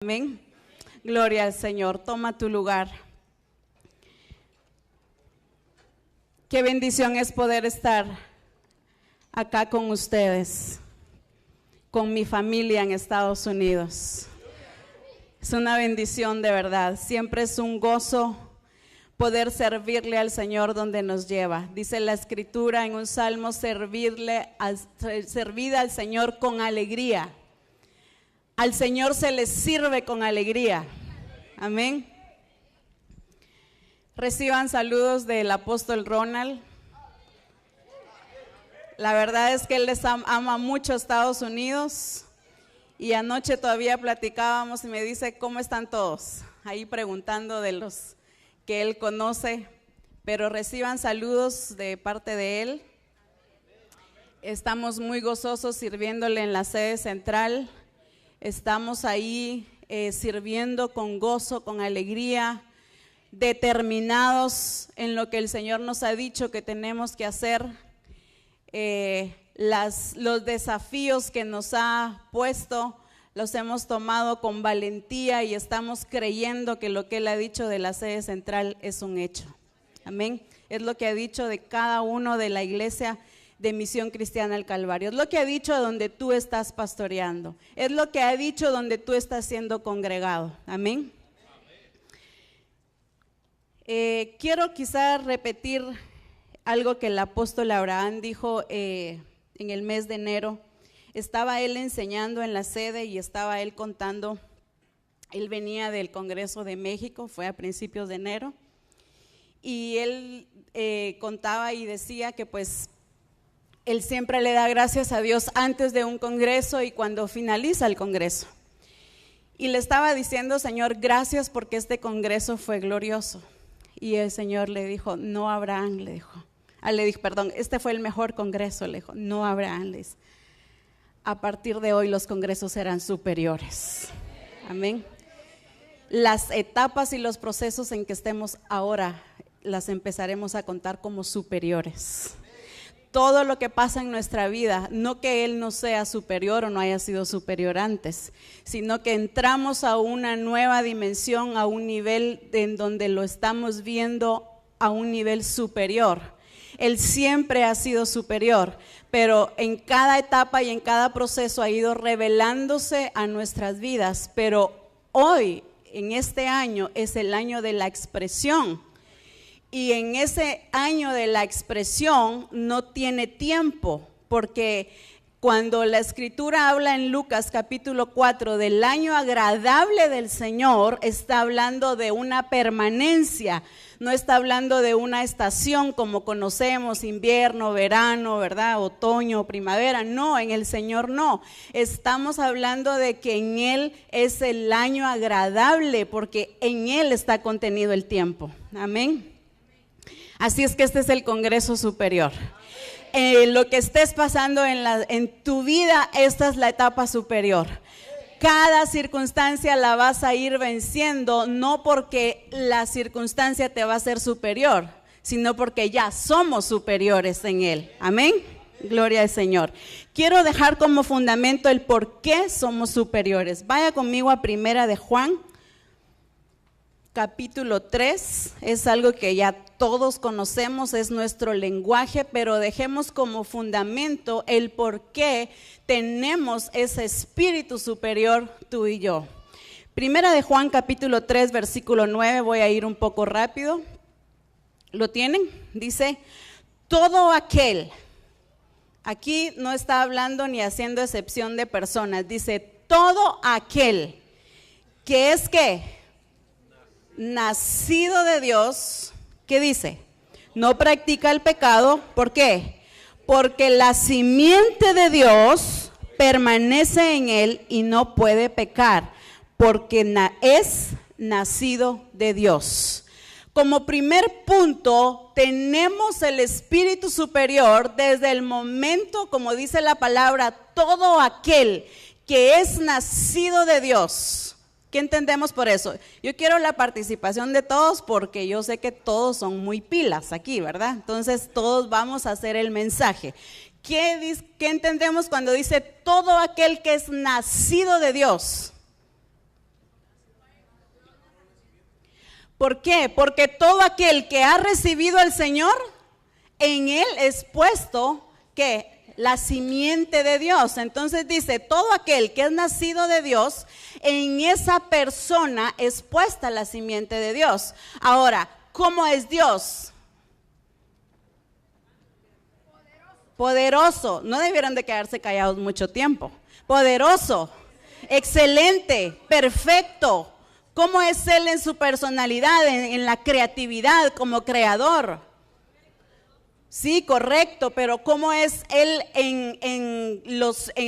Amén. Gloria al Señor. Toma tu lugar. Qué bendición es poder estar acá con ustedes, con mi familia en Estados Unidos. Es una bendición de verdad. Siempre es un gozo poder servirle al Señor donde nos lleva. Dice la Escritura en un salmo: servid al Señor con alegría. Al Señor se le sirve con alegría. Amén. Reciban saludos del apóstol Ronald. La verdad es que él les ama mucho a Estados Unidos. Y anoche todavía platicábamos y me dice: ¿cómo están todos? Ahí preguntando de los que él conoce. Pero reciban saludos de parte de él. Estamos muy gozosos sirviéndole en la sede central. Estamos ahí sirviendo con gozo, con alegría, determinados en lo que el Señor nos ha dicho que tenemos que hacer. Los desafíos que nos ha puesto los hemos tomado con valentía y estamos creyendo que lo que Él ha dicho de la sede central es un hecho. Amén. Es lo que ha dicho de cada uno de la iglesia de Misión Cristiana al Calvario. Es lo que ha dicho donde tú estás pastoreando. Es lo que ha dicho donde tú estás siendo congregado. Amén. Quiero quizás repetir algo que el apóstol Abraham dijo en el mes de enero. Estaba él enseñando en la sede y estaba él contando. Él venía del Congreso de México, fue a principios de enero. Y él contaba y decía que pues él siempre le da gracias a Dios antes de un congreso y cuando finaliza el congreso. Y le estaba diciendo: Señor, gracias porque este congreso fue glorioso. Y el Señor le dijo: no, Abraham, le dijo. Perdón, este fue el mejor congreso, le dijo. No, Abraham, les. A partir de hoy los congresos serán superiores. Amén. Las etapas y los procesos en que estemos ahora las empezaremos a contar como superiores. Todo lo que pasa en nuestra vida, no que Él no sea superior o no haya sido superior antes, sino que entramos a una nueva dimensión, a un nivel en donde lo estamos viendo a un nivel superior. Él siempre ha sido superior, pero en cada etapa y en cada proceso ha ido revelándose a nuestras vidas. Pero hoy, en este año, es el año de la expresión. Y en ese año de la expresión no tiene tiempo, porque cuando la Escritura habla en Lucas capítulo 4 del año agradable del Señor, está hablando de una permanencia, no está hablando de una estación como conocemos, invierno, verano, ¿verdad? Otoño, primavera. No, en el Señor no. Estamos hablando de que en Él es el año agradable, porque en Él está contenido el tiempo. Amén. Así es que este es el Congreso Superior. Lo que estés pasando en tu vida, esta es la etapa superior. Cada circunstancia la vas a ir venciendo, no porque la circunstancia te va a ser superior, sino porque ya somos superiores en Él. Amén. Gloria al Señor. Quiero dejar como fundamento el por qué somos superiores. Vaya conmigo a Primera de Juan. Capítulo 3, es algo que ya todos conocemos, es nuestro lenguaje, pero dejemos como fundamento el por qué tenemos ese espíritu superior tú y yo. Primera de Juan capítulo 3 versículo 9, voy a ir un poco rápido. ¿Lo tienen? Dice: todo aquel, aquí no está hablando ni haciendo excepción de personas, dice todo aquel que es ¿qué? Nacido de Dios, ¿qué dice? No practica el pecado. ¿Por qué? Porque la simiente de Dios permanece en él y no puede pecar, porque es nacido de Dios. Como primer punto, tenemos el espíritu superior desde el momento, como dice la palabra, todo aquel que es nacido de Dios. ¿Qué entendemos por eso? Yo quiero la participación de todos porque yo sé que todos son muy pilas aquí, ¿verdad? Entonces todos vamos a hacer el mensaje. ¿Qué entendemos cuando dice todo aquel que es nacido de Dios? ¿Por qué? Porque todo aquel que ha recibido al Señor, en él es puesto, ¿qué? La simiente de Dios. Entonces dice, todo aquel que es nacido de Dios, en esa persona es puesta la simiente de Dios. Ahora, ¿cómo es Dios? Poderoso. No debieron de quedarse callados mucho tiempo. Poderoso, excelente, perfecto. ¿Cómo es Él en su personalidad, en la creatividad como creador? Sí, correcto, pero ¿cómo es Él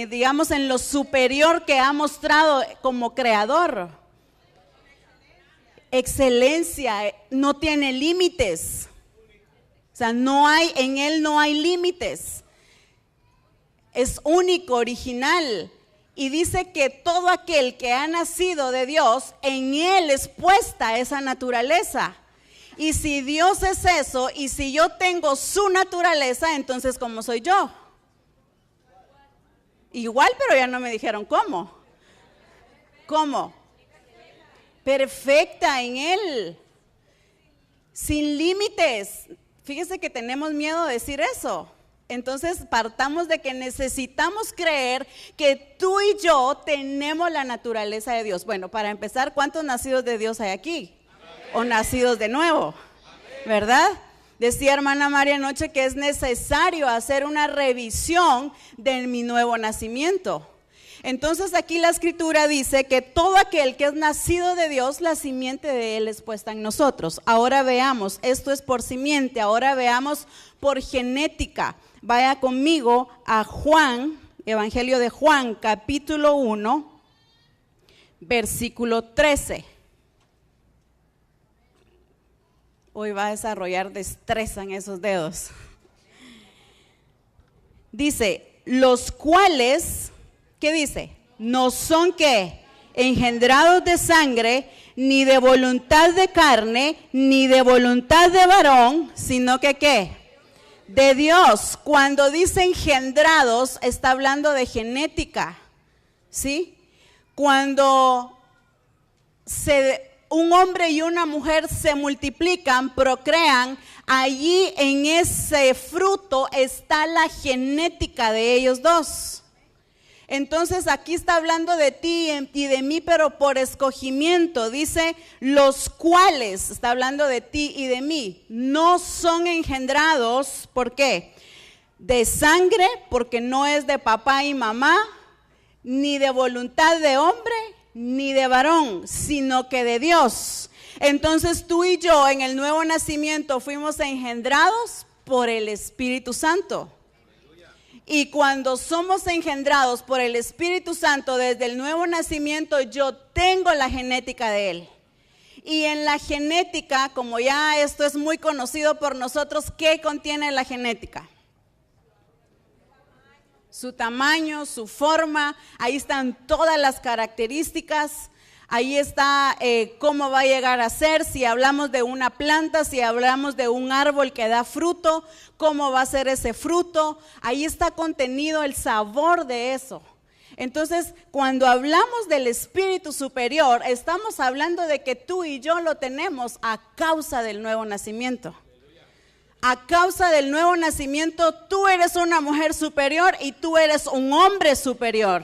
digamos, en lo superior que ha mostrado como creador? Excelencia, no tiene límites. O sea, en Él no hay límites. Es único, original. Y dice que todo aquel que ha nacido de Dios, en él es puesta esa naturaleza. Y si Dios es eso, y si yo tengo su naturaleza, entonces ¿cómo soy yo? Igual, pero ya no me dijeron cómo. ¿Cómo? Perfecta en él. Sin límites. Fíjese que tenemos miedo de decir eso. Entonces partamos de que necesitamos creer que tú y yo tenemos la naturaleza de Dios. Bueno, para empezar, ¿cuántos nacidos de Dios hay aquí? Amén. O nacidos de nuevo, amén. ¿Verdad? Decía hermana María anoche que es necesario hacer una revisión de mi nuevo nacimiento. Entonces aquí la escritura dice que todo aquel que es nacido de Dios, la simiente de él es puesta en nosotros. Ahora veamos, esto es por simiente, ahora veamos por genética. Vaya conmigo a Juan, Evangelio de Juan, capítulo 1, versículo 13. Hoy va a desarrollar destreza en esos dedos. Dice, los cuales, ¿qué dice? No son ¿qué? Engendrados de sangre, ni de voluntad de carne, ni de voluntad de varón, sino que ¿qué? De Dios. Cuando dice engendrados, está hablando de genética, ¿sí? Cuando un hombre y una mujer se multiplican, procrean, allí en ese fruto está la genética de ellos dos. Entonces aquí está hablando de ti y de mí, pero por escogimiento. Dice, los cuales, está hablando de ti y de mí, no son engendrados, ¿por qué? De sangre, porque no es de papá y mamá, ni de voluntad de hombre, ni de varón, sino que de Dios. Entonces tú y yo en el nuevo nacimiento fuimos engendrados por el Espíritu Santo. Y cuando somos engendrados por el Espíritu Santo desde el nuevo nacimiento, yo tengo la genética de Él. Y en la genética, como ya esto es muy conocido por nosotros, ¿qué contiene la genética? Su tamaño, su forma, ahí están todas las características. Ahí está cómo va a llegar a ser, si hablamos de una planta, si hablamos de un árbol que da fruto, cómo va a ser ese fruto. Ahí está contenido el sabor de eso. Entonces, cuando hablamos del espíritu superior, estamos hablando de que tú y yo lo tenemos a causa del nuevo nacimiento. A causa del nuevo nacimiento, tú eres una mujer superior y tú eres un hombre superior.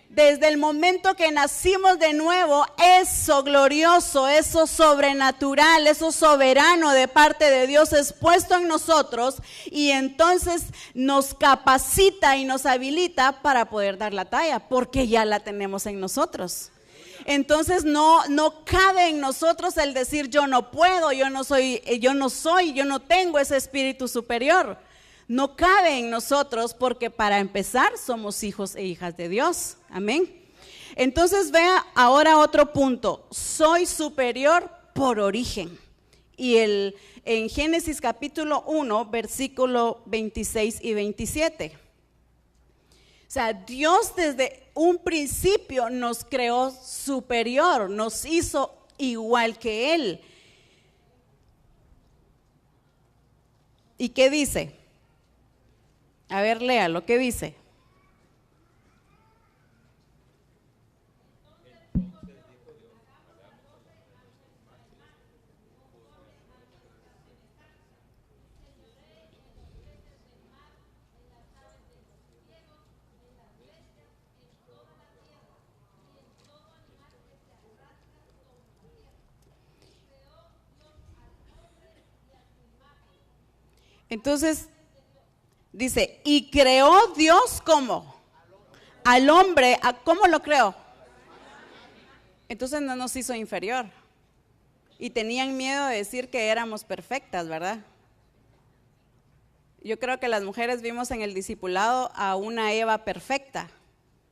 Desde el momento que nacimos de nuevo, eso glorioso, eso sobrenatural, eso soberano de parte de Dios es puesto en nosotros y entonces nos capacita y nos habilita para poder dar la talla, porque ya la tenemos en nosotros. Entonces no cabe en nosotros el decir yo no puedo, yo no tengo ese espíritu superior. No cabe en nosotros porque para empezar somos hijos e hijas de Dios. Amén. Entonces vea ahora otro punto. Soy superior por origen. Y en Génesis capítulo 1, versículo 26 y 27. O sea, Dios desde un principio nos creó superior, nos hizo igual que Él. ¿Y qué dice? A ver, léalo, ¿qué dice? Entonces, dice, y creó Dios ¿cómo? Al hombre, ¿cómo lo creó? Entonces no nos hizo inferior. Y tenían miedo de decir que éramos perfectas, ¿verdad? Yo creo que las mujeres vimos en el discipulado a una Eva perfecta.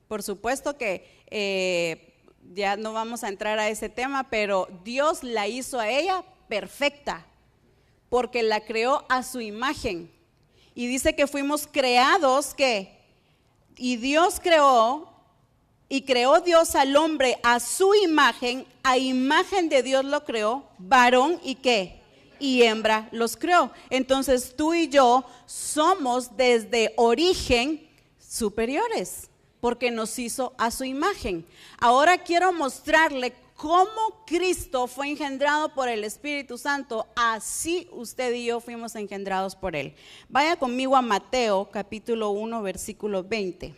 Por supuesto que ya no vamos a entrar a ese tema, pero Dios la hizo a ella perfecta, porque la creó a su imagen. Y dice que fuimos creados, ¿qué? Y Dios creó, y creó Dios al hombre a su imagen, a imagen de Dios lo creó, varón y ¿qué? Y hembra los creó. Entonces tú y yo somos desde origen superiores, porque nos hizo a su imagen. Ahora quiero mostrarle cómo Cristo fue engendrado por el Espíritu Santo, así usted y yo fuimos engendrados por Él. Vaya conmigo a Mateo capítulo 1 versículo 20.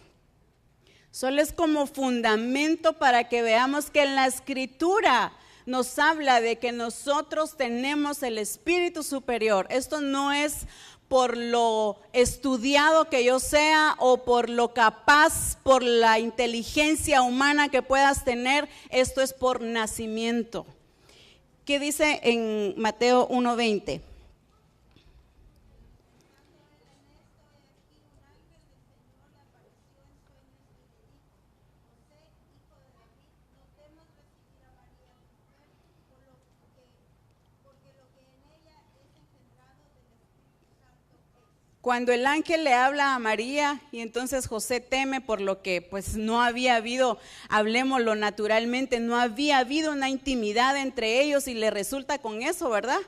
Solo es como fundamento para que veamos que en la Escritura nos habla de que nosotros tenemos el Espíritu superior. Esto no es por lo estudiado que yo sea o por lo capaz, por la inteligencia humana que puedas tener. Esto es por nacimiento. ¿Qué dice en Mateo 1:20? Cuando el ángel le habla a María y entonces José teme por lo que pues no había habido, hablemoslo naturalmente, no había habido una intimidad entre ellos y le resulta con eso, ¿verdad?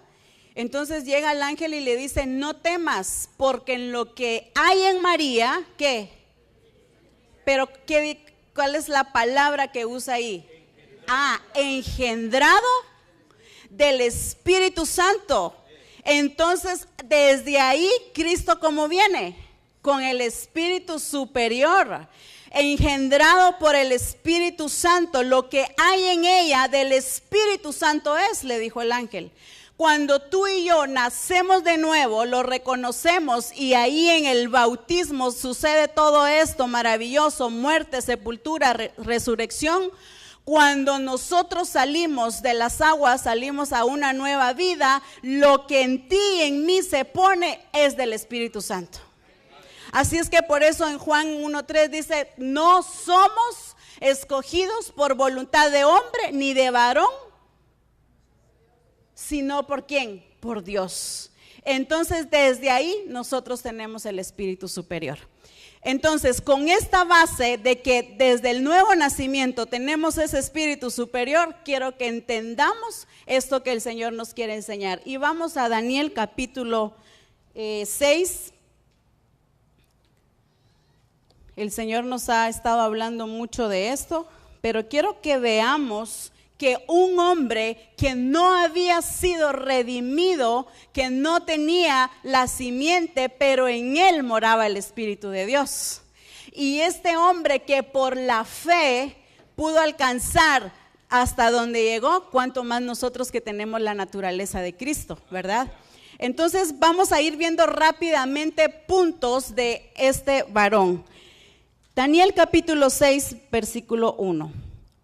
Entonces llega el ángel y le dice, no temas, porque en lo que hay en María, ¿qué? Pero ¿cuál es la palabra que usa ahí? Engendrado del Espíritu Santo. Entonces, desde ahí, Cristo, ¿cómo viene? Con el Espíritu superior, engendrado por el Espíritu Santo. Lo que hay en ella del Espíritu Santo es, le dijo el ángel. Cuando tú y yo nacemos de nuevo, lo reconocemos y ahí en el bautismo sucede todo esto maravilloso, muerte, sepultura, resurrección. Cuando nosotros salimos de las aguas, salimos a una nueva vida, lo que en ti y en mí se pone es del Espíritu Santo. Así es que por eso en Juan 1:3 dice, no somos escogidos por voluntad de hombre ni de varón, sino por ¿quién? Por Dios. Entonces desde ahí nosotros tenemos el Espíritu superior. Entonces, con esta base de que desde el nuevo nacimiento tenemos ese Espíritu superior, quiero que entendamos esto que el Señor nos quiere enseñar. Y vamos a Daniel capítulo 6. El Señor nos ha estado hablando mucho de esto, pero quiero que veamos que un hombre que no había sido redimido, que no tenía la simiente, pero en él moraba el Espíritu de Dios. Y este hombre que por la fe pudo alcanzar hasta donde llegó, cuanto más nosotros que tenemos la naturaleza de Cristo, ¿verdad? Entonces vamos a ir viendo rápidamente puntos de este varón. Daniel capítulo 6, versículo 1.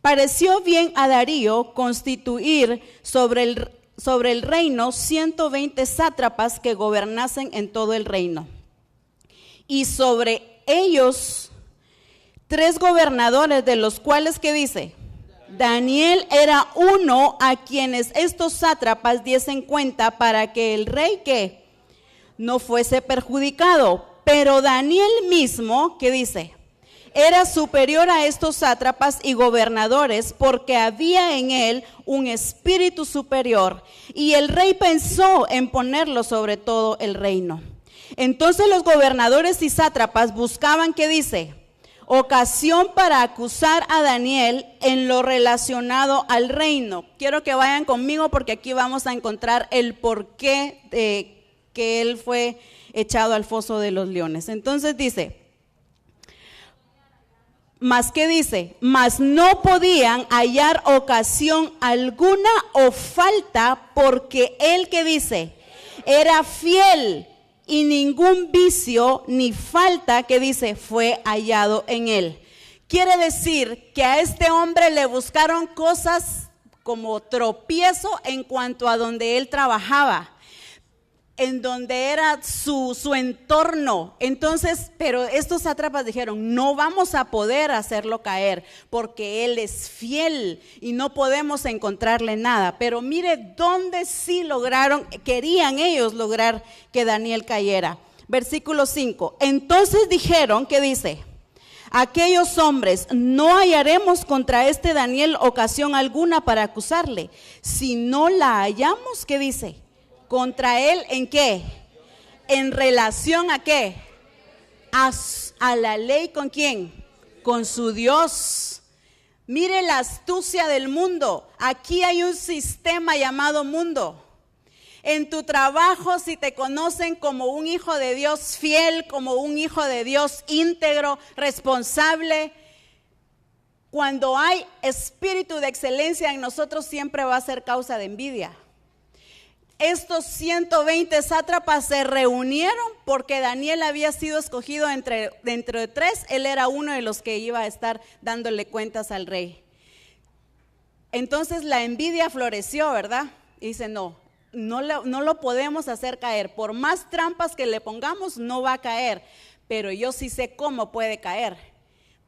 Pareció bien a Darío constituir sobre el reino 120 sátrapas que gobernasen en todo el reino. Y sobre ellos 3 gobernadores, de los cuales, ¿qué dice? Daniel era uno a quienes estos sátrapas diesen cuenta para que el rey, ¿qué? No fuese perjudicado. Pero Daniel mismo, ¿qué dice? Era superior a estos sátrapas y gobernadores, porque había en él un espíritu superior, y el rey pensó en ponerlo sobre todo el reino. Entonces los gobernadores y sátrapas buscaban, ¿qué dice? Ocasión para acusar a Daniel en lo relacionado al reino. Quiero que vayan conmigo porque aquí vamos a encontrar el porqué de que él fue echado al foso de los leones. Entonces dice, ¿mas qué dice? Mas no podían hallar ocasión alguna o falta, porque él, ¿qué dice? Era fiel y ningún vicio ni falta, que dice, fue hallado en él. Quiere decir que a este hombre le buscaron cosas como tropiezo en cuanto a donde él trabajaba, en donde era su entorno. Entonces, pero estos sátrapas dijeron, no vamos a poder hacerlo caer porque él es fiel y no podemos encontrarle nada. Pero mire dónde sí querían ellos lograr que Daniel cayera. Versículo 5, entonces dijeron, ¿qué dice? Aquellos hombres, no hallaremos contra este Daniel ocasión alguna para acusarle. Si no la hallamos, ¿qué dice? Contra él, ¿en qué? ¿En relación a qué? A la ley, ¿con quién? Con su Dios. Mire la astucia del mundo. Aquí hay un sistema llamado mundo. En tu trabajo, si te conocen como un hijo de Dios fiel, como un hijo de Dios íntegro, responsable, cuando hay espíritu de excelencia en nosotros, siempre va a ser causa de envidia. Estos 120 sátrapas se reunieron porque Daniel había sido escogido dentro de tres. Él era uno de los que iba a estar dándole cuentas al rey. Entonces la envidia floreció, ¿verdad? Y dice, no lo podemos hacer caer. Por más trampas que le pongamos, no va a caer. Pero yo sí sé cómo puede caer.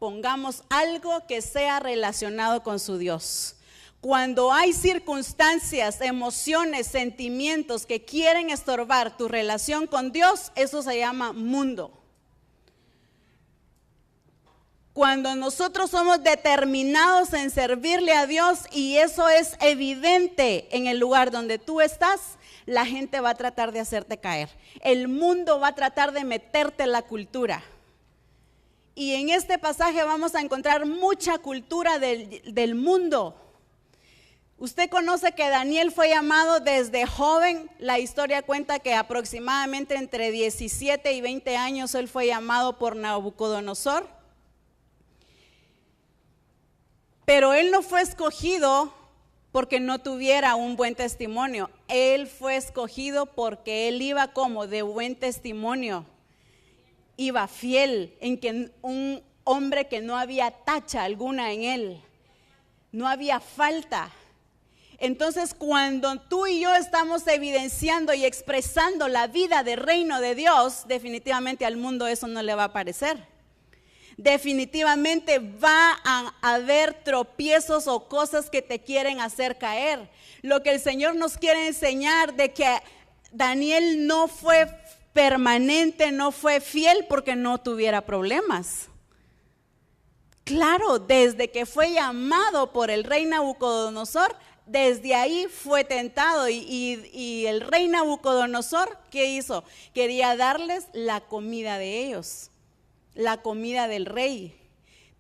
Pongamos algo que sea relacionado con su Dios. Cuando hay circunstancias, emociones, sentimientos que quieren estorbar tu relación con Dios, eso se llama mundo. Cuando nosotros somos determinados en servirle a Dios y eso es evidente en el lugar donde tú estás, la gente va a tratar de hacerte caer. El mundo va a tratar de meterte la cultura. Y en este pasaje vamos a encontrar mucha cultura del mundo. Usted conoce que Daniel fue llamado desde joven. La historia cuenta que aproximadamente entre 17 y 20 años él fue llamado por Nabucodonosor. Pero él no fue escogido porque no tuviera un buen testimonio. Él fue escogido porque él iba como de buen testimonio. Iba fiel, en que un hombre que no había tacha alguna en él. No había falta. Entonces, cuando tú y yo estamos evidenciando y expresando la vida del reino de Dios, definitivamente al mundo eso no le va a parecer. Definitivamente va a haber tropiezos o cosas que te quieren hacer caer. Lo que el Señor nos quiere enseñar de que Daniel no fue permanente, no fue fiel porque no tuviera problemas. Claro, desde que fue llamado por el rey Nabucodonosor, desde ahí fue tentado y el rey Nabucodonosor, ¿qué hizo? Quería darles la comida de ellos, la comida del rey.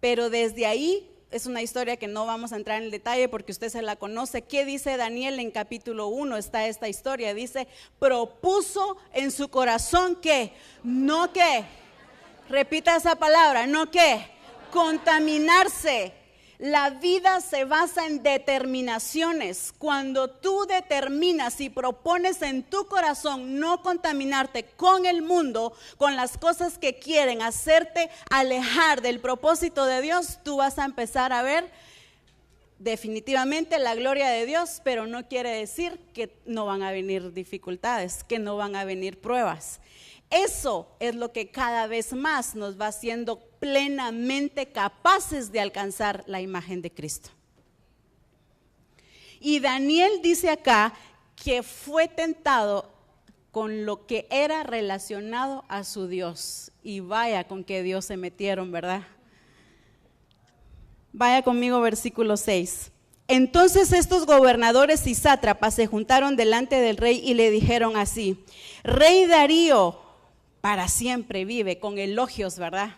Pero desde ahí, es una historia que no vamos a entrar en el detalle porque usted se la conoce. ¿Qué dice Daniel en capítulo 1? Está esta historia, dice, propuso en su corazón que, no que, repita esa palabra, no que, contaminarse. La vida se basa en determinaciones. Cuando tú determinas y propones en tu corazón no contaminarte con el mundo, con las cosas que quieren hacerte alejar del propósito de Dios, tú vas a empezar a ver definitivamente la gloria de Dios, pero no quiere decir que no van a venir dificultades, que no van a venir pruebas. Eso es lo que cada vez más nos va haciendo plenamente capaces de alcanzar la imagen de Cristo. Y Daniel dice acá que fue tentado con lo que era relacionado a su Dios. Y vaya con que Dios se metieron, ¿verdad? Vaya conmigo, versículo 6. Entonces estos gobernadores y sátrapas se juntaron delante del rey y le dijeron así: Rey Darío, para siempre vive, con elogios, ¿verdad?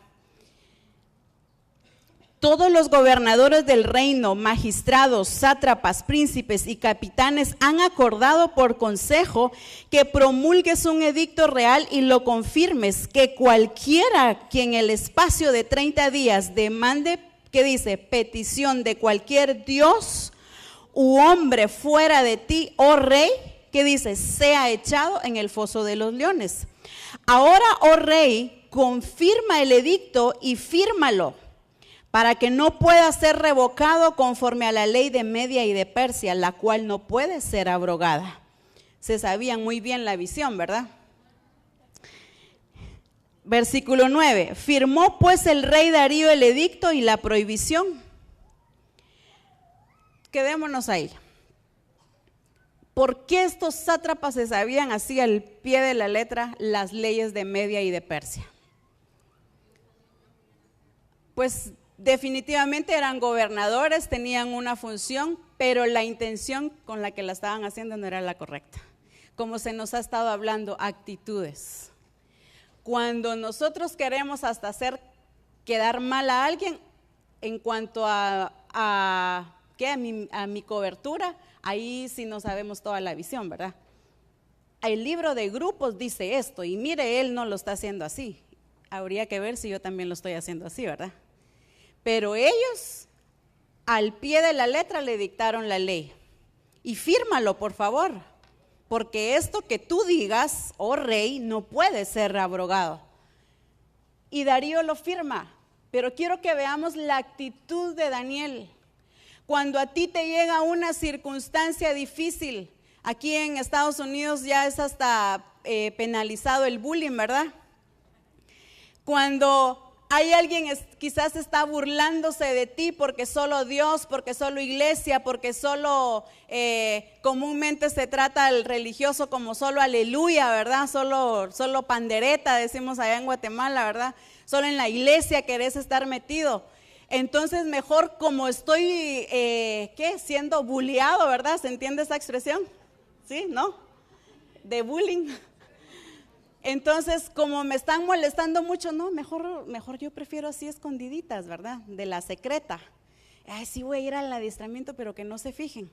Todos los gobernadores del reino, magistrados, sátrapas, príncipes y capitanes han acordado por consejo que promulgues un edicto real y lo confirmes, que cualquiera que en el espacio de 30 días demande, ¿qué dice? Petición de cualquier dios u hombre fuera de ti, oh rey, ¿qué dice? Sea echado en el foso de los leones. Ahora, oh rey, confirma el edicto y fírmalo, para que no pueda ser revocado conforme a la ley de Media y de Persia, la cual no puede ser abrogada. Se sabían muy bien la visión, ¿verdad? Versículo 9, firmó pues el rey Darío el edicto y la prohibición. Quedémonos ahí. ¿Por qué estos sátrapas se sabían así al pie de la letra las leyes de Media y de Persia? Pues definitivamente eran gobernadores, tenían una función, pero la intención con la que la estaban haciendo no era la correcta. Como se nos ha estado hablando, actitudes. Cuando nosotros queremos hasta hacer quedar mal a alguien en cuanto a mi cobertura, ahí sí no sabemos toda la visión, ¿verdad? El libro de grupos dice esto, y mire, él no lo está haciendo así. Habría que ver si yo también lo estoy haciendo así, ¿verdad? Pero ellos, al pie de la letra, le dictaron la ley. Y fírmalo, por favor, porque esto que tú digas, oh rey, no puede ser abrogado. Y Darío lo firma, pero quiero que veamos la actitud de Daniel. Cuando a ti te llega una circunstancia difícil, aquí en Estados Unidos ya es hasta penalizado el bullying, ¿verdad? Cuando hay alguien quizás está burlándose de ti porque solo Dios, porque solo iglesia, porque solo comúnmente se trata al religioso como solo aleluya, ¿verdad? Solo pandereta, decimos allá en Guatemala, ¿verdad? Solo en la iglesia querés estar metido. Entonces mejor como estoy, siendo bulleado, ¿verdad? ¿Se entiende esa expresión? ¿Sí? ¿No? De bullying. Entonces, como me están molestando mucho, no, mejor yo prefiero así escondiditas, ¿verdad? De la secreta. Ay, sí voy a ir al adiestramiento, pero que no se fijen.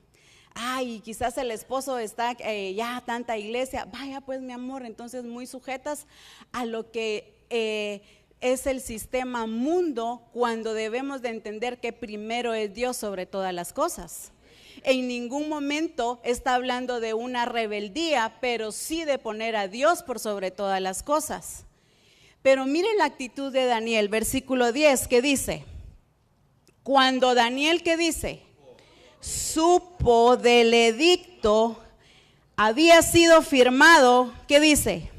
Ay, quizás el esposo está ya tanta iglesia. Vaya pues, mi amor, entonces muy sujetas a lo que es el sistema mundo, cuando debemos de entender que primero es Dios sobre todas las cosas. En ningún momento está hablando de una rebeldía, pero sí de poner a Dios por sobre todas las cosas. Pero miren la actitud de Daniel, versículo 10, que dice, cuando Daniel, ¿qué dice? Supo del edicto, había sido firmado, ¿qué dice?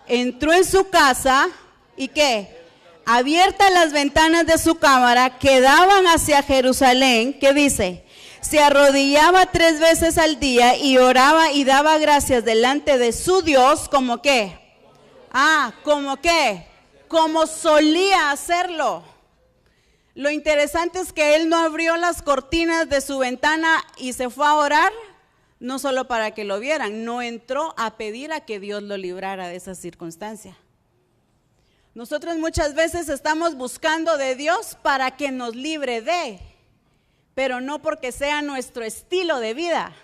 Entró en su casa, ¿y qué? Abiertas las ventanas de su cámara que daban hacia Jerusalén, ¿qué dice? Se arrodillaba 3 veces al día y oraba y daba gracias delante de su Dios, ¿como qué? ¿Como qué? Como solía hacerlo. Lo interesante es que él no abrió las cortinas de su ventana y se fue a orar, no solo para que lo vieran, no entró a pedir a que Dios lo librara de esa circunstancia. Nosotros muchas veces estamos buscando de Dios para que nos libre de, pero no porque sea nuestro estilo de vida.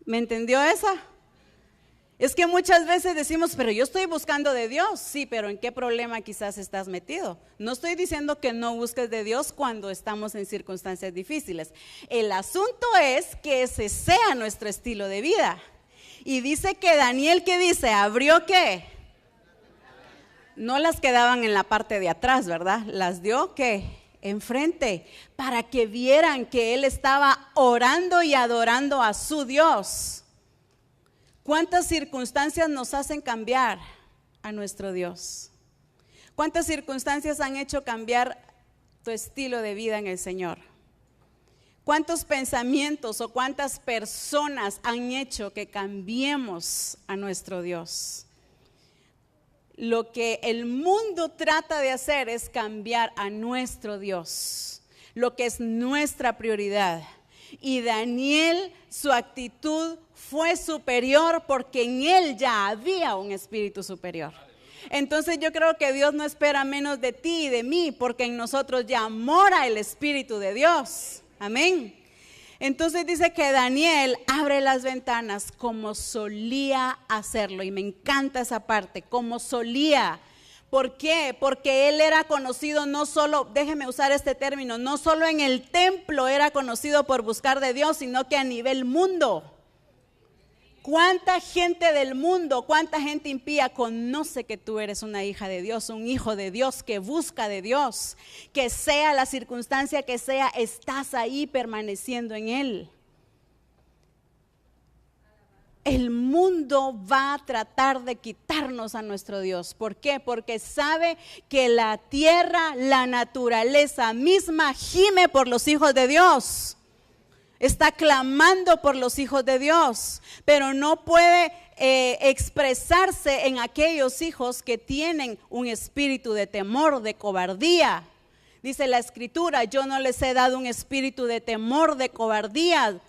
¿Me entendió esa? Es que muchas veces decimos, pero yo estoy buscando de Dios. Sí, pero ¿en qué problema quizás estás metido? No estoy diciendo que no busques de Dios cuando estamos en circunstancias difíciles. El asunto es que ese sea nuestro estilo de vida. Y dice que Daniel, ¿qué dice? ¿Abrió qué? No las quedaban en la parte de atrás, ¿verdad? Las dio, ¿qué? Enfrente, para que vieran que él estaba orando y adorando a su Dios. ¿Cuántas circunstancias nos hacen cambiar a nuestro Dios? ¿Cuántas circunstancias han hecho cambiar tu estilo de vida en el Señor? ¿Cuántos pensamientos o cuántas personas han hecho que cambiemos a nuestro Dios? Lo que el mundo trata de hacer es cambiar a nuestro Dios, lo que es nuestra prioridad. Y Daniel, su actitud fue superior porque en él ya había un espíritu superior. Entonces yo creo que Dios no espera menos de ti y de mí, porque en nosotros ya mora el Espíritu de Dios. Amén. Entonces dice que Daniel abre las ventanas como solía hacerlo, y me encanta esa parte, como solía. ¿Por qué? Porque él era conocido no solo, déjeme usar este término, no solo en el templo era conocido por buscar de Dios, sino que a nivel mundo. ¿Cuánta gente del mundo, cuánta gente impía conoce que tú eres una hija de Dios, un hijo de Dios, que busca de Dios? Que sea la circunstancia que sea, estás ahí permaneciendo en Él. El mundo va a tratar de quitarnos a nuestro Dios. ¿Por qué? Porque sabe que la tierra, la naturaleza misma gime por los hijos de Dios. Está clamando por los hijos de Dios, pero no puede expresarse en aquellos hijos que tienen un espíritu de temor, de cobardía. Dice la Escritura, yo no les he dado un espíritu de temor, de cobardía,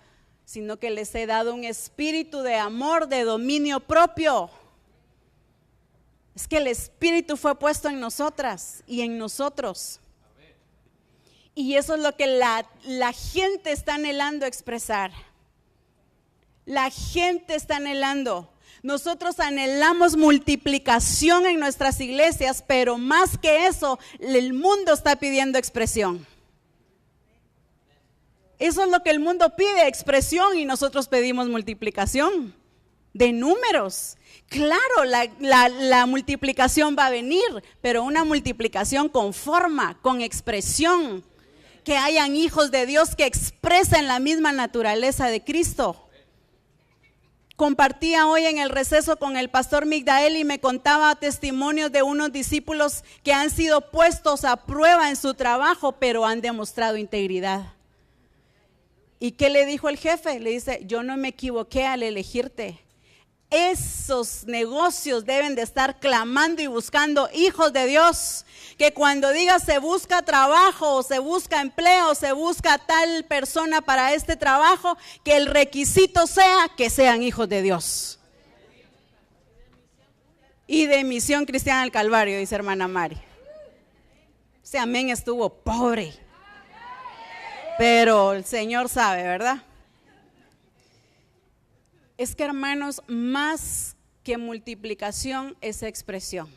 sino que les he dado un espíritu de amor, de dominio propio. Es que el espíritu fue puesto en nosotras y en nosotros. Y eso es lo que la gente está anhelando expresar. La gente está anhelando. Nosotros anhelamos multiplicación en nuestras iglesias, pero más que eso, el mundo está pidiendo expresión. Eso es lo que el mundo pide, expresión, y nosotros pedimos multiplicación de números. Claro, la multiplicación va a venir, pero una multiplicación con forma, con expresión. Que hayan hijos de Dios que expresen la misma naturaleza de Cristo. Compartía hoy en el receso con el pastor Migdael y me contaba testimonios de unos discípulos que han sido puestos a prueba en su trabajo, pero han demostrado integridad. ¿Y qué le dijo el jefe? Le dice, yo no me equivoqué al elegirte. Esos negocios deben de estar clamando y buscando hijos de Dios, que cuando diga se busca trabajo, o se busca empleo, se busca tal persona para este trabajo, que el requisito sea que sean hijos de Dios. Y de Misión Cristiana del Calvario, dice hermana Mari. Ese amén estuvo pobre, pero el Señor sabe, ¿verdad? Es que, hermanos, más que multiplicación es expresión.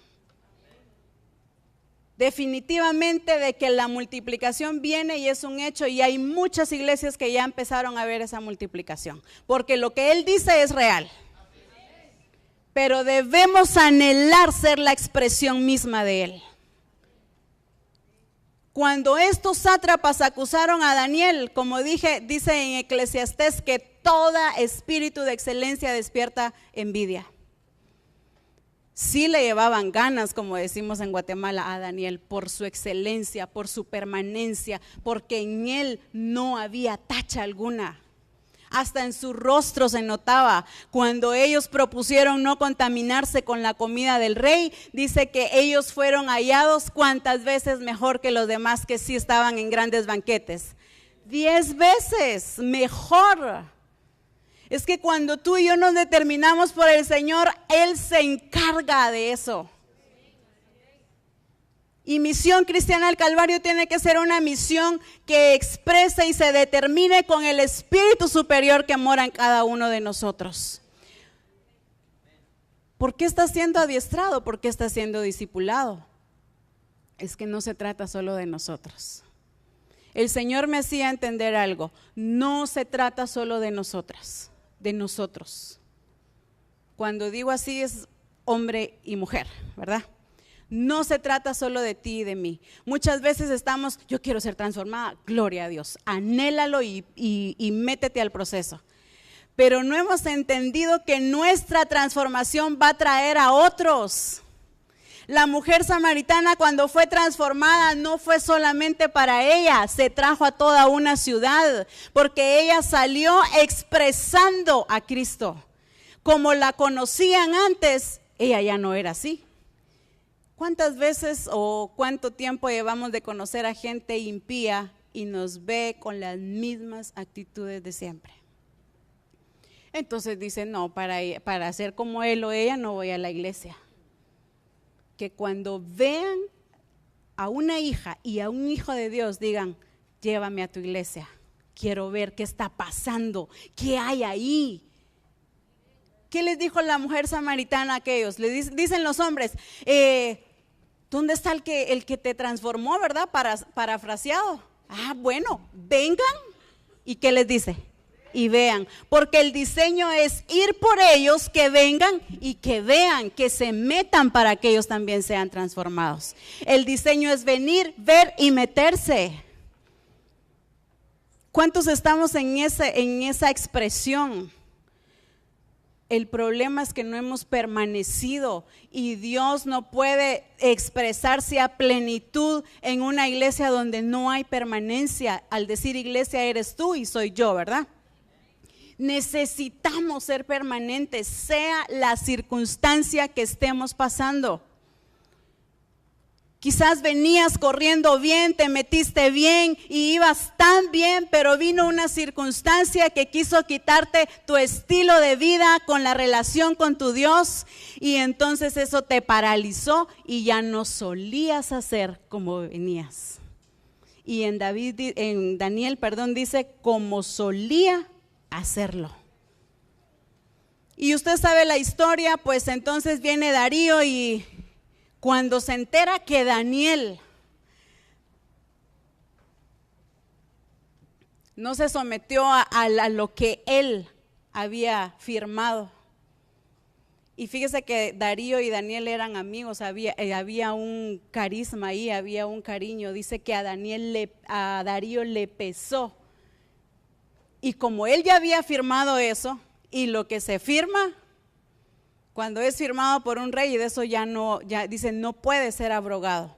Definitivamente de que la multiplicación viene y es un hecho, y hay muchas iglesias que ya empezaron a ver esa multiplicación, porque lo que Él dice es real. Pero debemos anhelar ser la expresión misma de Él. Cuando estos sátrapas acusaron a Daniel, como dice en Eclesiastés, que toda espíritu de excelencia despierta envidia. Sí le llevaban ganas, como decimos en Guatemala, a Daniel por su excelencia, por su permanencia, porque en él no había tacha alguna. Hasta en su rostro se notaba. Cuando ellos propusieron no contaminarse con la comida del rey, dice que ellos fueron hallados cuántas veces mejor que los demás que sí estaban en grandes banquetes. 10 veces mejor. Es que cuando tú y yo nos determinamos por el Señor, Él se encarga de eso. Y Misión Cristiana del Calvario tiene que ser una misión que exprese y se determine con el Espíritu Superior que mora en cada uno de nosotros. ¿Por qué está siendo adiestrado? ¿Por qué está siendo discipulado? Es que no se trata solo de nosotros. El Señor me hacía entender algo. No se trata solo de nosotras, de nosotros. Cuando digo así es hombre y mujer, ¿verdad? No se trata solo de ti y de mí. Muchas veces estamos, yo quiero ser transformada, gloria a Dios, anhélalo y métete al proceso. Pero no hemos entendido que nuestra transformación va a traer a otros. La mujer samaritana cuando fue transformada no fue solamente para ella, se trajo a toda una ciudad, porque ella salió expresando a Cristo. Como la conocían antes, ella ya no era así. ¿Cuántas veces o cuánto tiempo llevamos de conocer a gente impía y nos ve con las mismas actitudes de siempre? Entonces dice, no, para ser como él o ella no voy a la iglesia. Que cuando vean a una hija y a un hijo de Dios digan, llévame a tu iglesia, quiero ver qué está pasando, qué hay ahí. ¿Qué les dijo la mujer samaritana a aquellos? Le dicen los hombres, ¿dónde está el que te transformó, verdad? Parafraseado. Ah, bueno, vengan. ¿Y qué les dice? y vean, porque el diseño es ir por ellos, que vengan y que vean, que se metan para que ellos también sean transformados. El diseño es venir, ver y meterse. ¿Cuántos estamos en esa expresión? El problema es que no hemos permanecido y Dios no puede expresarse a plenitud en una iglesia donde no hay permanencia. Al decir iglesia eres tú y soy yo, ¿verdad? Necesitamos ser permanentes, sea la circunstancia que estemos pasando. Quizás venías corriendo bien, te metiste bien y ibas tan bien, pero vino una circunstancia que quiso quitarte tu estilo de vida con la relación con tu Dios, y entonces eso te paralizó y ya no solías hacer como venías. Y en Daniel, dice como solía hacerlo. Y usted sabe la historia, pues entonces viene Darío y cuando se entera que Daniel no se sometió a lo que él había firmado. Y fíjese que Darío y Daniel eran amigos, había un carisma ahí, había un cariño. Dice que a Darío le pesó. Y como él ya había firmado eso, y lo que se firma, cuando es firmado por un rey, y de eso ya dicen no puede ser abrogado.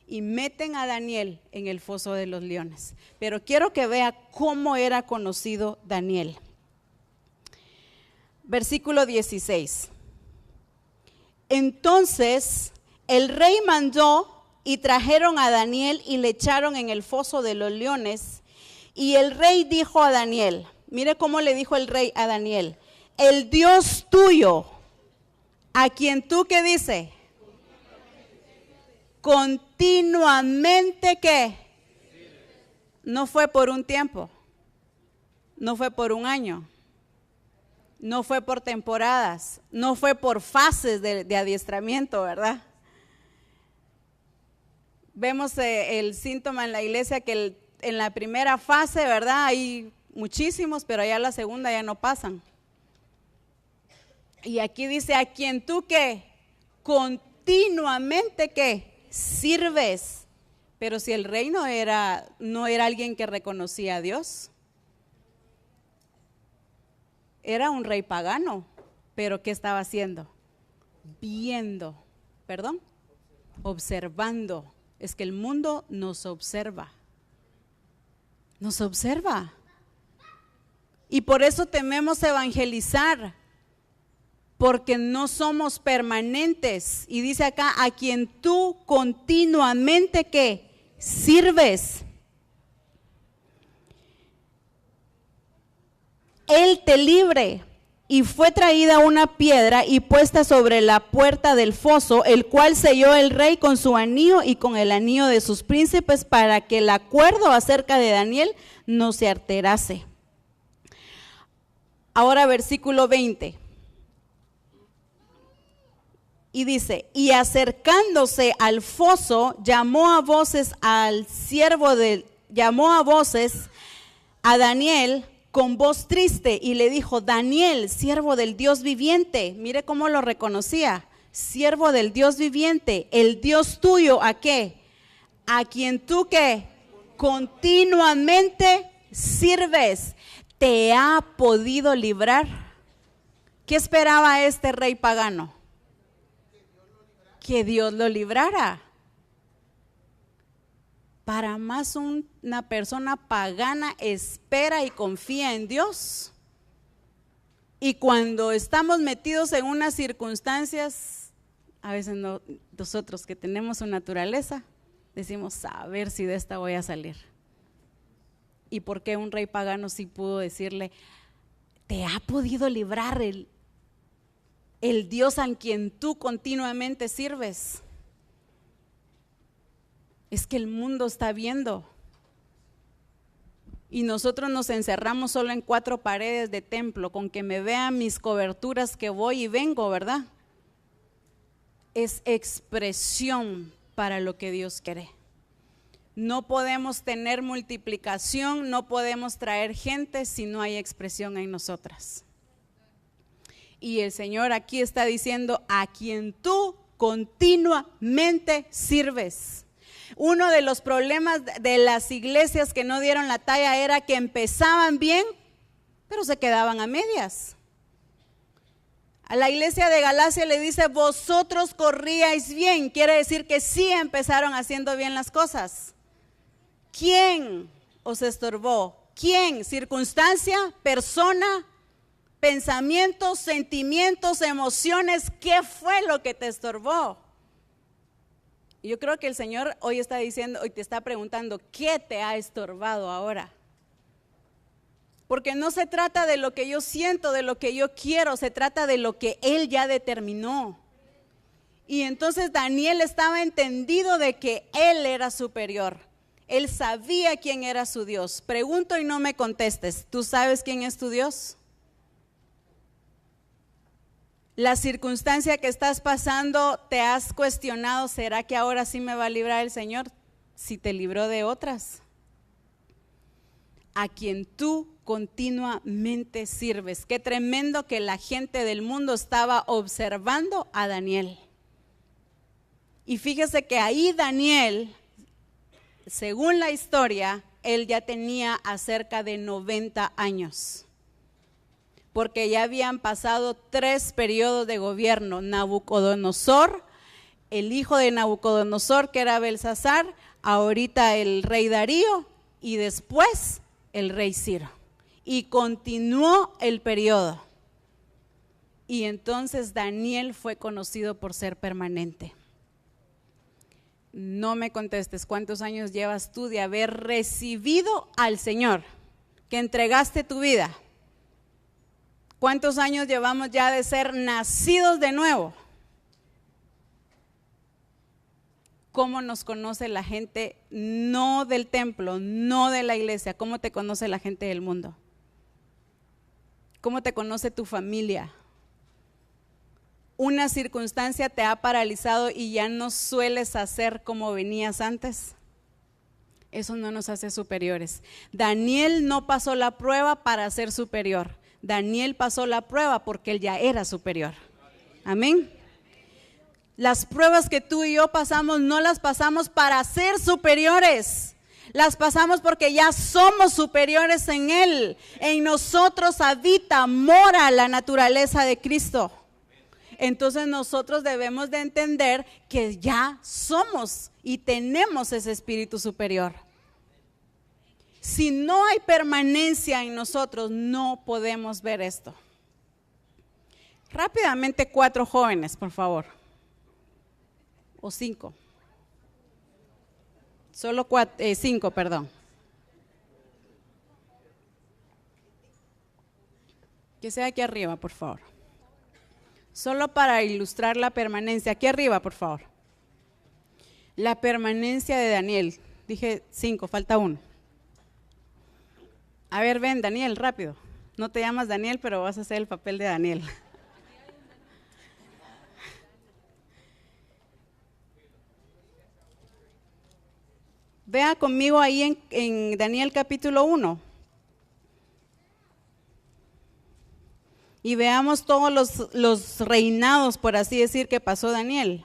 Y meten a Daniel en el foso de los leones. Pero quiero que vea cómo era conocido Daniel. Versículo 16. Entonces el rey mandó y trajeron a Daniel y le echaron en el foso de los leones. Y el rey dijo a Daniel, mire cómo le dijo el rey a Daniel: el Dios tuyo, a quien tú, ¿qué dice? Continuamente, ¿qué? No fue por un tiempo, no fue por un año, no fue por temporadas, no fue por fases de adiestramiento, ¿verdad? Vemos el síntoma en la iglesia que en la primera fase, ¿verdad? Hay muchísimos, pero allá la segunda ya no pasan. Y aquí dice, a quien tú que continuamente que sirves. Pero si el rey no era alguien que reconocía a Dios, era un rey pagano. Pero ¿qué estaba haciendo? Observando. Es que el mundo nos observa. Nos observa. Y por eso tememos evangelizar, porque no somos permanentes. Y dice acá, a quien tú continuamente ¿qué? Sirves. Él te libre. Y fue traída una piedra y puesta sobre la puerta del foso, el cual selló el rey con su anillo y con el anillo de sus príncipes, para que el acuerdo acerca de Daniel no se alterase. Ahora versículo 20. Y dice, y acercándose al foso, llamó a voces a Daniel con voz triste y le dijo, Daniel, siervo del Dios viviente. Mire cómo lo reconocía, siervo del Dios viviente, el Dios tuyo, ¿a qué? A quien tú ¿qué? Continuamente sirves, ¿te ha podido librar? ¿Qué esperaba este rey pagano? Que Dios lo librara. Para más una persona pagana espera y confía en Dios. Y cuando estamos metidos en unas circunstancias, a veces nosotros que tenemos su naturaleza, decimos, a ver si de esta voy a salir. ¿Y por qué un rey pagano sí pudo decirle, te ha podido librar el Dios a quien tú continuamente sirves? Es que el mundo está viendo. Y nosotros nos encerramos solo en 4 paredes de templo, con que me vean mis coberturas que voy y vengo, ¿verdad? Es expresión para lo que Dios quiere. No podemos tener multiplicación, no podemos traer gente si no hay expresión en nosotras. Y el Señor aquí está diciendo: a quien tú continuamente sirves. Uno de los problemas de las iglesias que no dieron la talla era que empezaban bien, pero se quedaban a medias. A la iglesia de Galacia le dice: vosotros corríais bien. Quiere decir que sí empezaron haciendo bien las cosas. ¿Quién os estorbó? ¿Quién? ¿Circunstancia? ¿Persona? ¿Pensamientos? ¿Sentimientos? ¿Emociones? ¿Qué fue lo que te estorbó? Yo creo que el Señor hoy está diciendo, hoy te está preguntando: ¿qué te ha estorbado ahora? Porque no se trata de lo que yo siento, de lo que yo quiero, se trata de lo que Él ya determinó. Y entonces Daniel estaba entendido de que Él era superior. Él sabía quién era su Dios. Pregunto y no me contestes: ¿tú sabes quién es tu Dios? La circunstancia que estás pasando, ¿te has cuestionado? ¿Será que ahora sí me va a librar el Señor? Si te libró de otras. A quien tú continuamente sirves. Qué tremendo que la gente del mundo estaba observando a Daniel. Y fíjese que ahí Daniel, según la historia, él ya tenía acerca de 90 años. Porque ya habían pasado 3 periodos de gobierno: Nabucodonosor, el hijo de Nabucodonosor, que era Belsasar, ahorita el rey Darío, y después el rey Ciro. Y continuó el periodo. Y entonces Daniel fue conocido por ser permanente. No me contestes, ¿cuántos años llevas tú de haber recibido al Señor? Que entregaste tu vida. ¿Cuántos años llevamos ya de ser nacidos de nuevo? ¿Cómo nos conoce la gente no del templo, no de la iglesia? ¿Cómo te conoce la gente del mundo? ¿Cómo te conoce tu familia? ¿Una circunstancia te ha paralizado y ya no sueles hacer como venías antes? Eso no nos hace superiores. Daniel no pasó la prueba para ser superior. Daniel pasó la prueba porque él ya era superior. Amén. Las pruebas que tú y yo pasamos no las pasamos para ser superiores. Las pasamos porque ya somos superiores en Él. En nosotros habita, mora la naturaleza de Cristo. Entonces nosotros debemos de entender que ya somos y tenemos ese espíritu superior. Si no hay permanencia en nosotros, no podemos ver esto. Rápidamente 4 jóvenes, por favor. O 5. Solo 5, perdón. Que sea aquí arriba, por favor. Solo para ilustrar la permanencia. Aquí arriba, por favor. La permanencia de Daniel. Dije 5, falta 1. A ver, ven, Daniel, rápido. No te llamas Daniel, pero vas a hacer el papel de Daniel. Vea conmigo ahí en Daniel capítulo 1. Y veamos todos los reinados, por así decir, que pasó Daniel.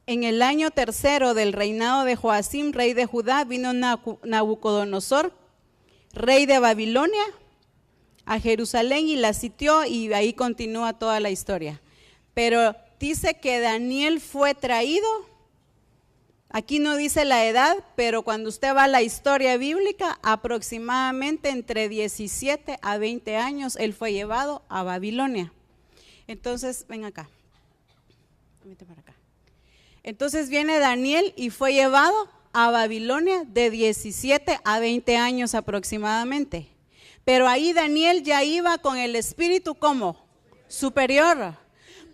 En el año 3 del reinado de Joacim, rey de Judá, vino Nabucodonosor, rey de Babilonia, a Jerusalén y la sitió, y ahí continúa toda la historia. Pero dice que Daniel fue traído, aquí no dice la edad, pero cuando usted va a la historia bíblica, aproximadamente entre 17 a 20 años, él fue llevado a Babilonia. Entonces, ven acá, vete para acá. Entonces viene Daniel y fue llevado a Babilonia de 17 a 20 años aproximadamente. Pero ahí Daniel ya iba con el espíritu como superior.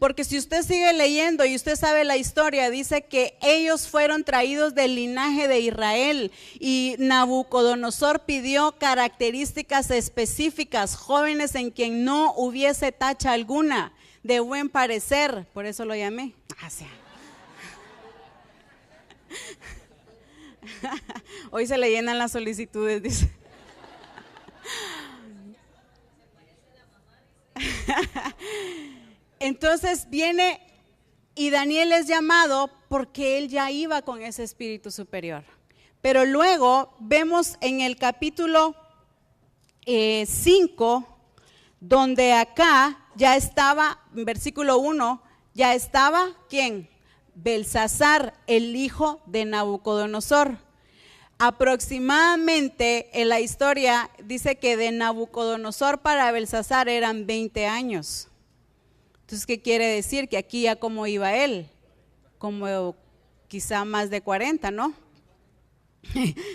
Porque si usted sigue leyendo y usted sabe la historia, dice que ellos fueron traídos del linaje de Israel y Nabucodonosor pidió características específicas, jóvenes en quien no hubiese tacha alguna, de buen parecer, por eso lo llamé. Hoy se le llenan las solicitudes, dice. Entonces viene y Daniel es llamado porque él ya iba con ese espíritu superior. Pero luego vemos en el capítulo 5, donde acá ya estaba, en versículo 1, ya estaba, ¿quién? Belsasar, el hijo de Nabucodonosor. Aproximadamente en la historia dice que de Nabucodonosor para Belsasar eran 20 años. Entonces, ¿qué quiere decir? Que aquí ya como iba él, como quizá más de 40, ¿no?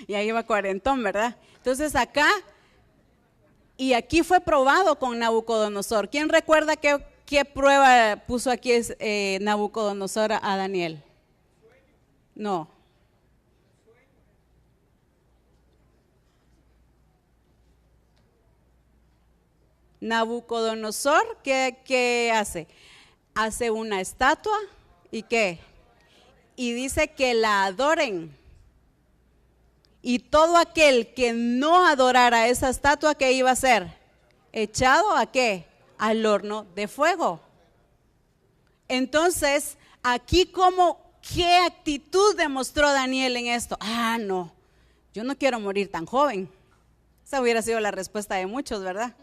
Ya iba cuarentón, ¿verdad? Entonces acá, y aquí fue probado con Nabucodonosor. ¿Quién recuerda qué prueba puso aquí Nabucodonosor a Daniel? No. Nabucodonosor, ¿qué hace? Hace una estatua y ¿qué? Y dice que la adoren. Y todo aquel que no adorara esa estatua, ¿qué iba a ser? ¿Echado a qué? Al horno de fuego. Entonces, aquí ¿qué actitud demostró Daniel en esto? No, yo no quiero morir tan joven. Esa hubiera sido la respuesta de muchos, ¿verdad?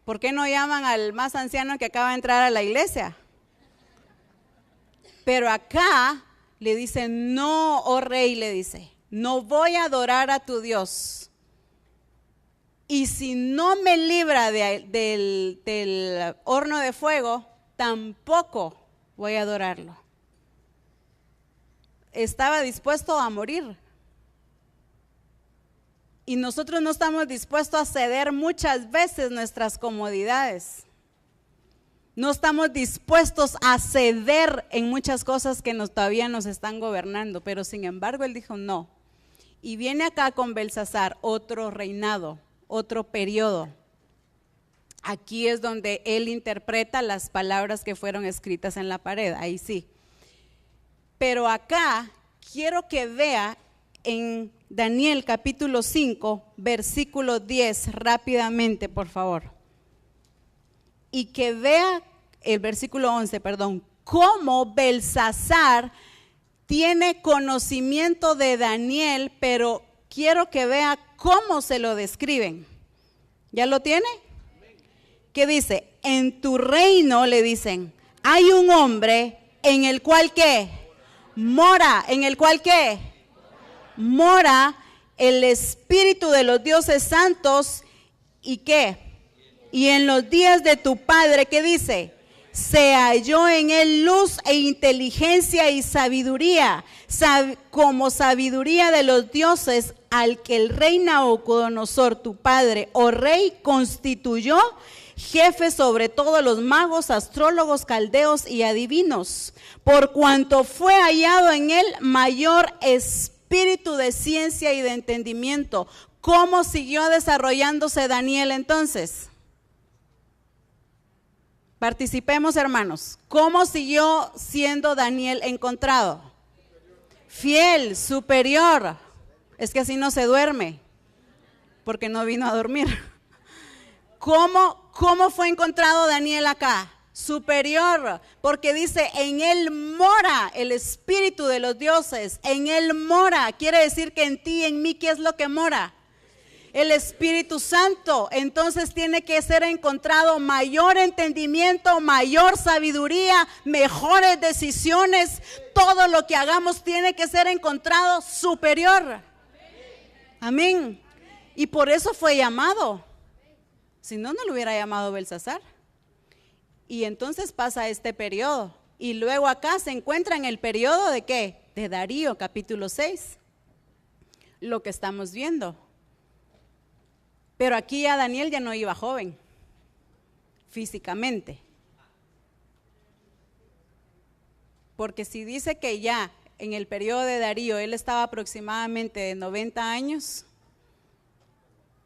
¿Por qué no llaman al más anciano que acaba de entrar a la iglesia? Pero acá le dice, no, oh rey, le dice, no voy a adorar a tu Dios. Y si no me libra del horno de fuego, tampoco voy a adorarlo. Estaba dispuesto a morir. Y nosotros no estamos dispuestos a ceder muchas veces nuestras comodidades. No estamos dispuestos a ceder en muchas cosas que todavía nos están gobernando. Pero sin embargo, él dijo no. Y viene acá con Belsasar, otro reinado, otro periodo. Aquí es donde él interpreta las palabras que fueron escritas en la pared, ahí sí. Pero acá quiero que vea en Daniel capítulo 5, versículo 10, rápidamente, por favor. Y que vea el versículo 11, cómo Belsasar tiene conocimiento de Daniel, pero quiero que vea cómo se lo describen. ¿Ya lo tiene? ¿Qué dice? En tu reino, le dicen, hay un hombre en el cual ¿qué? Mora, en el cual ¿qué? Mora el espíritu de los dioses santos. ¿Y qué? Y en los días de tu padre, ¿qué dice? Se halló en él luz e inteligencia y sabiduría, como sabiduría de los dioses, al que el rey Nabucodonosor, tu padre, oh rey, constituyó jefe sobre todos los magos, astrólogos, caldeos y adivinos, por cuanto fue hallado en él mayor espíritu de ciencia y de entendimiento. ¿Cómo siguió desarrollándose Daniel entonces? Participemos, hermanos. ¿Cómo siguió siendo Daniel encontrado? Fiel, superior. Es que así no se duerme, porque no vino a dormir. ¿Cómo fue encontrado Daniel acá? Superior, porque dice, en él mora el espíritu de los dioses, en él mora, quiere decir que en ti y en mí, ¿qué es lo que mora? El Espíritu Santo. Entonces tiene que ser encontrado mayor entendimiento, mayor sabiduría, mejores decisiones. Todo lo que hagamos tiene que ser encontrado superior. Amén. Y por eso fue llamado. Si no, no lo hubiera llamado Belsasar. Y entonces pasa este periodo. Y luego acá se encuentra en el periodo de ¿qué? De Darío, capítulo 6. Lo que estamos viendo. Pero aquí ya Daniel ya no iba joven, físicamente. Porque si dice que ya en el periodo de Darío él estaba aproximadamente de 90 años,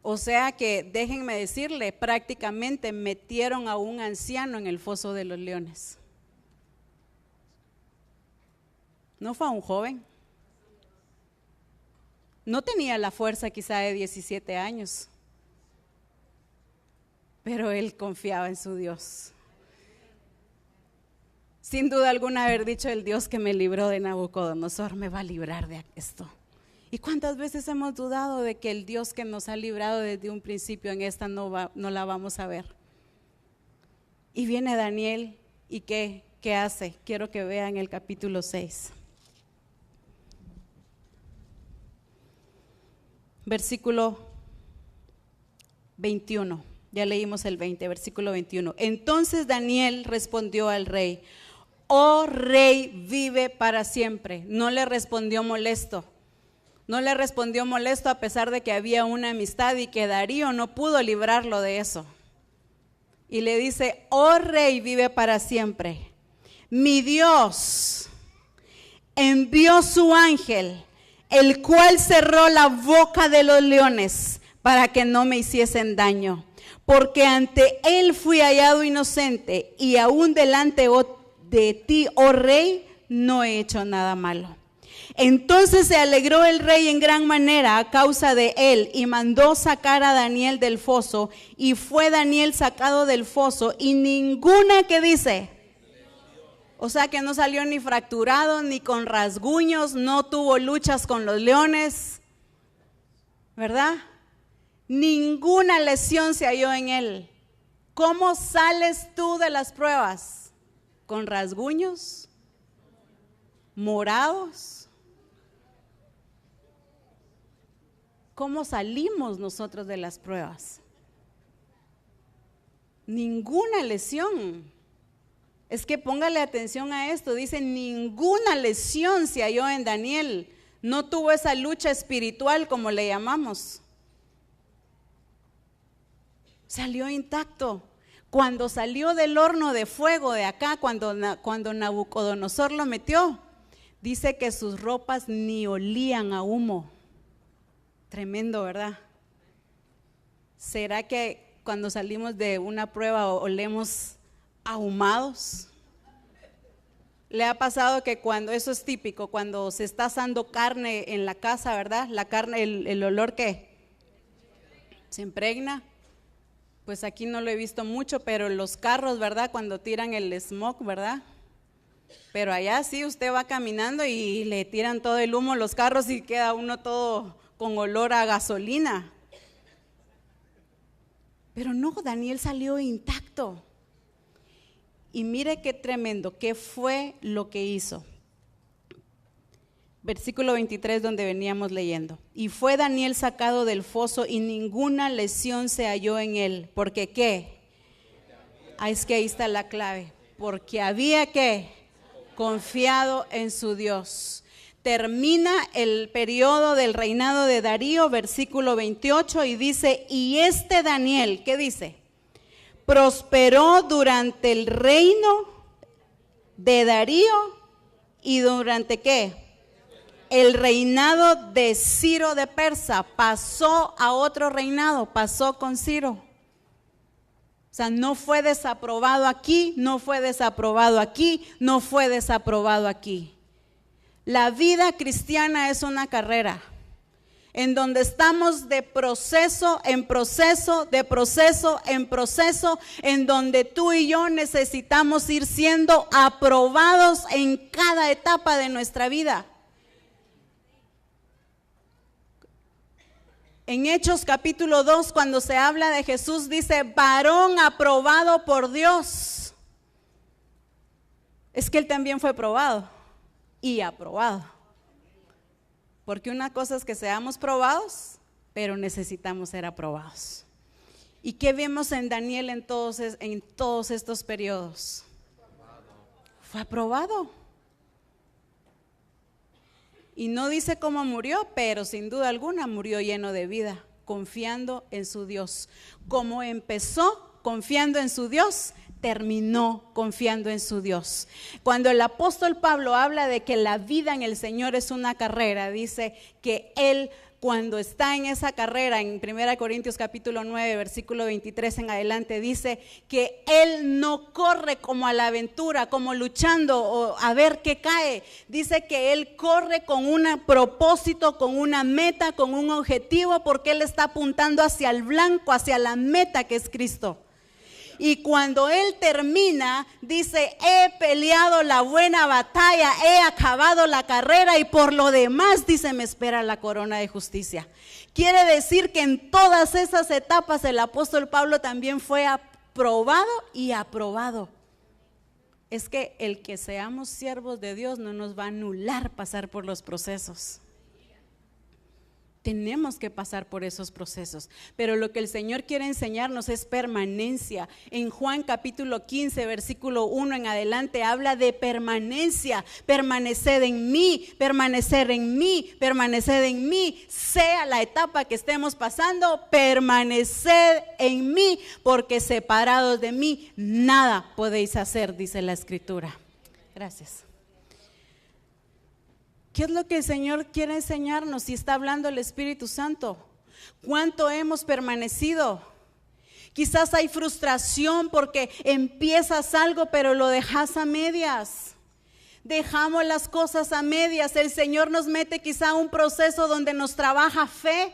o sea que déjenme decirle, prácticamente metieron a un anciano en el foso de los leones. No fue a un joven. No tenía la fuerza quizá de 17 años, pero él confiaba en su Dios. Sin duda alguna haber dicho: el Dios que me libró de Nabucodonosor me va a librar de esto. ¿Y cuántas veces hemos dudado de que el Dios que nos ha librado desde un principio en esta no la vamos a ver? Y viene Daniel y ¿qué hace? Quiero que vean el capítulo 6. Versículo 21, ya leímos el 20, versículo 21. Entonces Daniel respondió al rey: oh rey, vive para siempre. No le respondió molesto, a pesar de que había una amistad y que Darío no pudo librarlo de eso. Y le dice: oh rey, vive para siempre. Mi Dios envió su ángel, el cual cerró la boca de los leones para que no me hiciesen daño, porque ante él fui hallado inocente, y aún delante de ti, oh rey, no he hecho nada malo. Entonces se alegró el rey en gran manera a causa de él, y mandó sacar a Daniel del foso, y fue Daniel sacado del foso, y ninguna, que dice, o sea que no salió ni fracturado, ni con rasguños, no tuvo luchas con los leones, ¿verdad? Ninguna lesión se halló en él. ¿Cómo sales tú de las pruebas? ¿Con rasguños? ¿Morados? ¿Cómo salimos nosotros de las pruebas? Ninguna lesión. Es que póngale atención a esto, dice: ninguna lesión se halló en Daniel. No tuvo esa lucha espiritual, como le llamamos. Salió intacto. Cuando salió del horno de fuego de acá, cuando Nabucodonosor lo metió, dice que sus ropas ni olían a humo. Tremendo, ¿verdad? ¿Será que cuando salimos de una prueba olemos ahumados? ¿Le ha pasado que cuando, eso es típico, cuando se está asando carne en la casa, ¿verdad? La carne, el olor que se impregna. Pues aquí no lo he visto mucho, pero los carros, ¿verdad? Cuando tiran el smoke, ¿verdad? Pero allá sí, usted va caminando y le tiran todo el humo a los carros y queda uno todo con olor a gasolina. Pero no, Daniel salió intacto. Y mire qué tremendo, qué fue lo que hizo. Versículo 23, donde veníamos leyendo. Y fue Daniel sacado del foso, y ninguna lesión se halló en él. ¿Porque qué? Es que ahí está la clave. Porque había ¿qué? Confiado en su Dios. Termina el periodo del reinado de Darío, versículo 28, y dice: y este Daniel, ¿qué dice? Prosperó durante el reino de Darío y durante ¿qué? El reinado de Ciro de Persa. Pasó a otro reinado, pasó con Ciro. O sea, no fue desaprobado aquí, no fue desaprobado aquí, no fue desaprobado aquí. La vida cristiana es una carrera en donde estamos de proceso en proceso, de proceso en proceso, en donde tú y yo necesitamos ir siendo aprobados en cada etapa de nuestra vida. En Hechos capítulo 2, cuando se habla de Jesús, dice: varón aprobado por Dios. Es que él también fue probado y aprobado. Porque una cosa es que seamos probados, pero necesitamos ser aprobados. ¿Y qué vemos en Daniel en todos estos periodos? Fue aprobado. Y no dice cómo murió, pero sin duda alguna murió lleno de vida, confiando en su Dios. Como empezó confiando en su Dios, terminó confiando en su Dios. Cuando el apóstol Pablo habla de que la vida en el Señor es una carrera, dice que él cuando está en esa carrera, en 1 Corintios capítulo 9, versículo 23 en adelante, dice que él no corre como a la aventura, como luchando o a ver qué cae. Dice que él corre con un propósito, con una meta, con un objetivo, porque él está apuntando hacia el blanco, hacia la meta que es Cristo. Y cuando él termina, dice, he peleado la buena batalla, he acabado la carrera y por lo demás, dice, me espera la corona de justicia. Quiere decir que en todas esas etapas el apóstol Pablo también fue aprobado y aprobado. Es que el que seamos siervos de Dios no nos va a anular pasar por los procesos. Tenemos que pasar por esos procesos, pero lo que el Señor quiere enseñarnos es permanencia. En Juan capítulo 15, versículo 1 en adelante, habla de permanencia. Permaneced en mí, permanecer en mí, permaneced en mí. Sea la etapa que estemos pasando, permaneced en mí, porque separados de mí nada podéis hacer, dice la Escritura. Gracias. ¿Qué es lo que el Señor quiere enseñarnos si está hablando el Espíritu Santo? ¿Cuánto hemos permanecido? Quizás hay frustración porque empiezas algo pero lo dejas a medias. Dejamos las cosas a medias. El Señor nos mete quizá un proceso donde nos trabaja fe,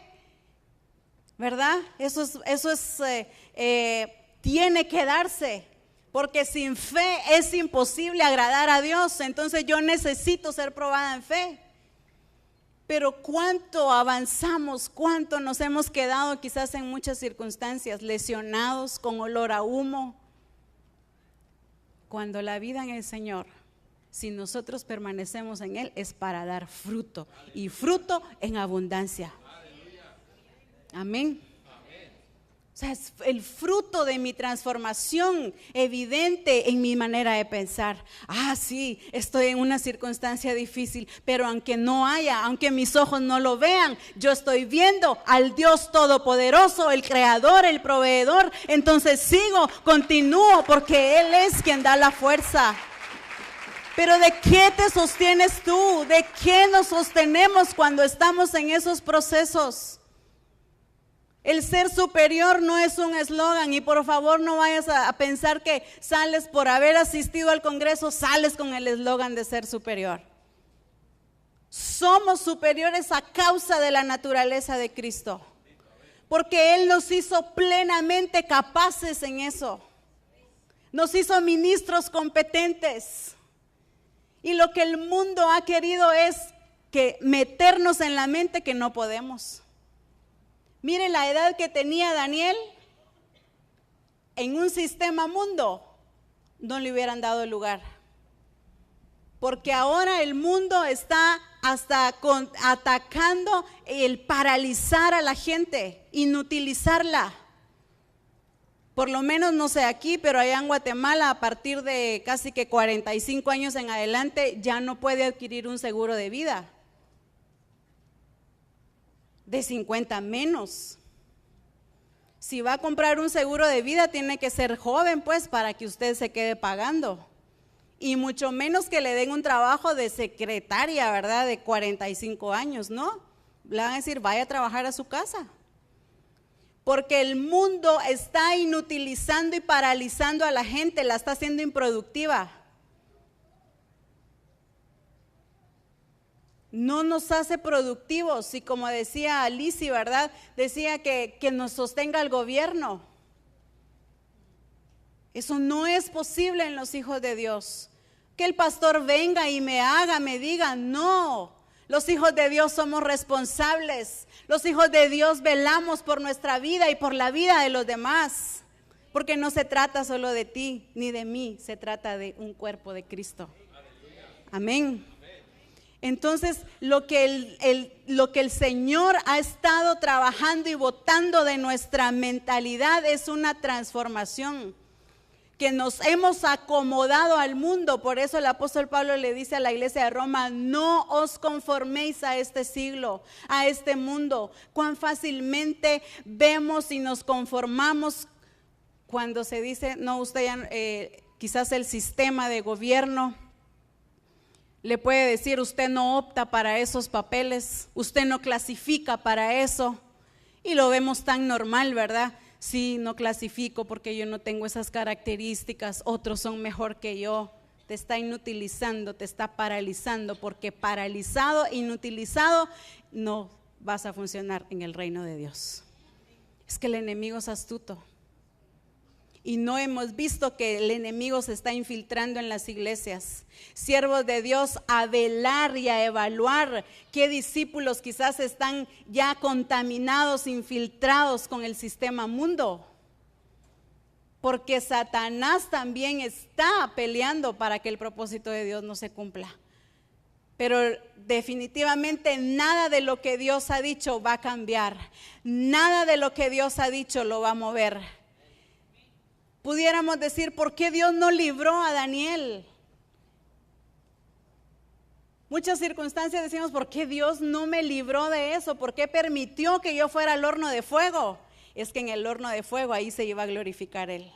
¿verdad? Eso tiene que darse. Porque sin fe es imposible agradar a Dios. Entonces yo necesito ser probada en fe. Pero cuánto avanzamos, cuánto nos hemos quedado quizás en muchas circunstancias, lesionados, con olor a humo. Cuando la vida en el Señor, si nosotros permanecemos en Él, es para dar fruto. Y fruto en abundancia. Amén. O sea, es el fruto de mi transformación evidente en mi manera de pensar. Sí, estoy en una circunstancia difícil, pero aunque no haya, aunque mis ojos no lo vean, yo estoy viendo al Dios Todopoderoso, el Creador, el Proveedor. Entonces sigo, continúo, porque Él es quien da la fuerza. Pero ¿de qué te sostienes tú? ¿De qué nos sostenemos cuando estamos en esos procesos? El ser superior no es un eslogan, y por favor no vayas a pensar que sales por haber asistido al Congreso, sales con el eslogan de ser superior. Somos superiores a causa de la naturaleza de Cristo, porque Él nos hizo plenamente capaces en eso. Nos hizo ministros competentes, y lo que el mundo ha querido es que meternos en la mente que no podemos. Mire la edad que tenía Daniel, en un sistema mundo no le hubieran dado lugar. Porque ahora el mundo está hasta atacando el paralizar a la gente, inutilizarla. Por lo menos, no sé aquí, pero allá en Guatemala, a partir de casi que 45 años en adelante, ya no puede adquirir un seguro de vida. De 50 menos. Si va a comprar un seguro de vida, tiene que ser joven, pues, para que usted se quede pagando. Y mucho menos que le den un trabajo de secretaria, ¿verdad? De 45 años, ¿no? Le van a decir, vaya a trabajar a su casa. Porque el mundo está inutilizando y paralizando a la gente, la está haciendo improductiva. No nos hace productivos, y como decía Alicia, ¿verdad? Decía que nos sostenga el gobierno. Eso no es posible en los hijos de Dios. Que el pastor venga y me diga, no. Los hijos de Dios somos responsables. Los hijos de Dios velamos por nuestra vida y por la vida de los demás. Porque no se trata solo de ti ni de mí, se trata de un cuerpo de Cristo. Amén. Entonces, lo que el Señor ha estado trabajando y botando de nuestra mentalidad es una transformación, que nos hemos acomodado al mundo. Por eso el apóstol Pablo le dice a la iglesia de Roma, no os conforméis a este siglo, a este mundo. Cuán fácilmente vemos y nos conformamos cuando se dice, no, usted ya, quizás el sistema de gobierno Le puede decir: usted no opta para esos papeles, usted no clasifica para eso. Y lo vemos tan normal, ¿verdad? Sí, no clasifico porque yo no tengo esas características, otros son mejor que yo. Te está inutilizando, te está paralizando, porque paralizado, inutilizado, no vas a funcionar en el reino de Dios. Es que el enemigo es astuto. Y no hemos visto que el enemigo se está infiltrando en las iglesias. Siervos de Dios, a velar y a evaluar qué discípulos quizás están ya contaminados, infiltrados con el sistema mundo. Porque Satanás también está peleando para que el propósito de Dios no se cumpla. Pero definitivamente nada de lo que Dios ha dicho va a cambiar. Nada de lo que Dios ha dicho lo va a mover. Pudiéramos decir: ¿por qué Dios no libró a Daniel? Muchas circunstancias decimos: ¿por qué Dios no me libró de eso? ¿Por qué permitió que yo fuera al horno de fuego? Es que en el horno de fuego ahí se iba a glorificar Él.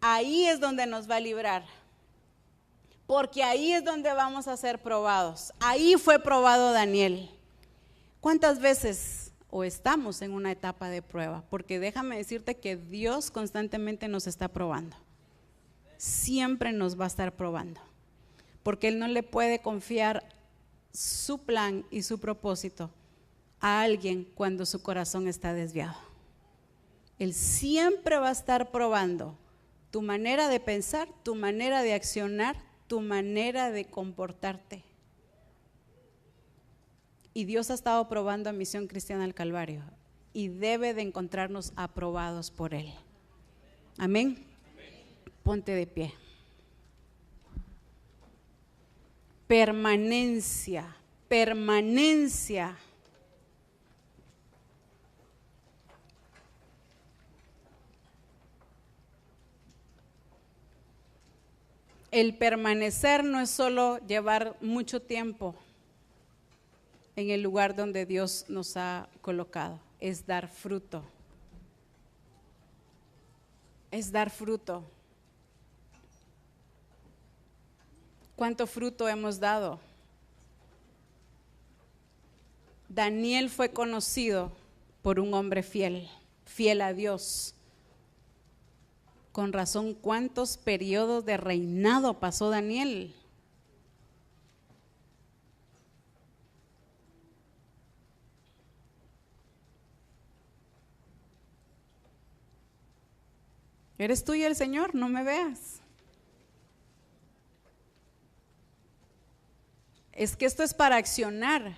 Ahí es donde nos va a librar. Porque ahí es donde vamos a ser probados. Ahí fue probado Daniel. ¿Cuántas veces o estamos en una etapa de prueba? Porque déjame decirte que Dios constantemente nos está probando. Siempre nos va a estar probando. Porque Él no le puede confiar su plan y su propósito a alguien cuando su corazón está desviado. Él siempre va a estar probando tu manera de pensar, tu manera de accionar, tu manera de comportarte. Y Dios ha estado probando a Misión Cristiana del Calvario y debe de encontrarnos aprobados por Él. Amén. Ponte de pie. Permanencia, permanencia. El permanecer no es solo llevar mucho tiempo en el lugar donde Dios nos ha colocado, es dar fruto. Es dar fruto. ¿Cuánto fruto hemos dado? Daniel fue conocido por un hombre fiel, fiel a Dios. Con razón, ¿cuántos periodos de reinado pasó Daniel? ¿Eres tú y el Señor? No me veas. Es que esto es para accionar.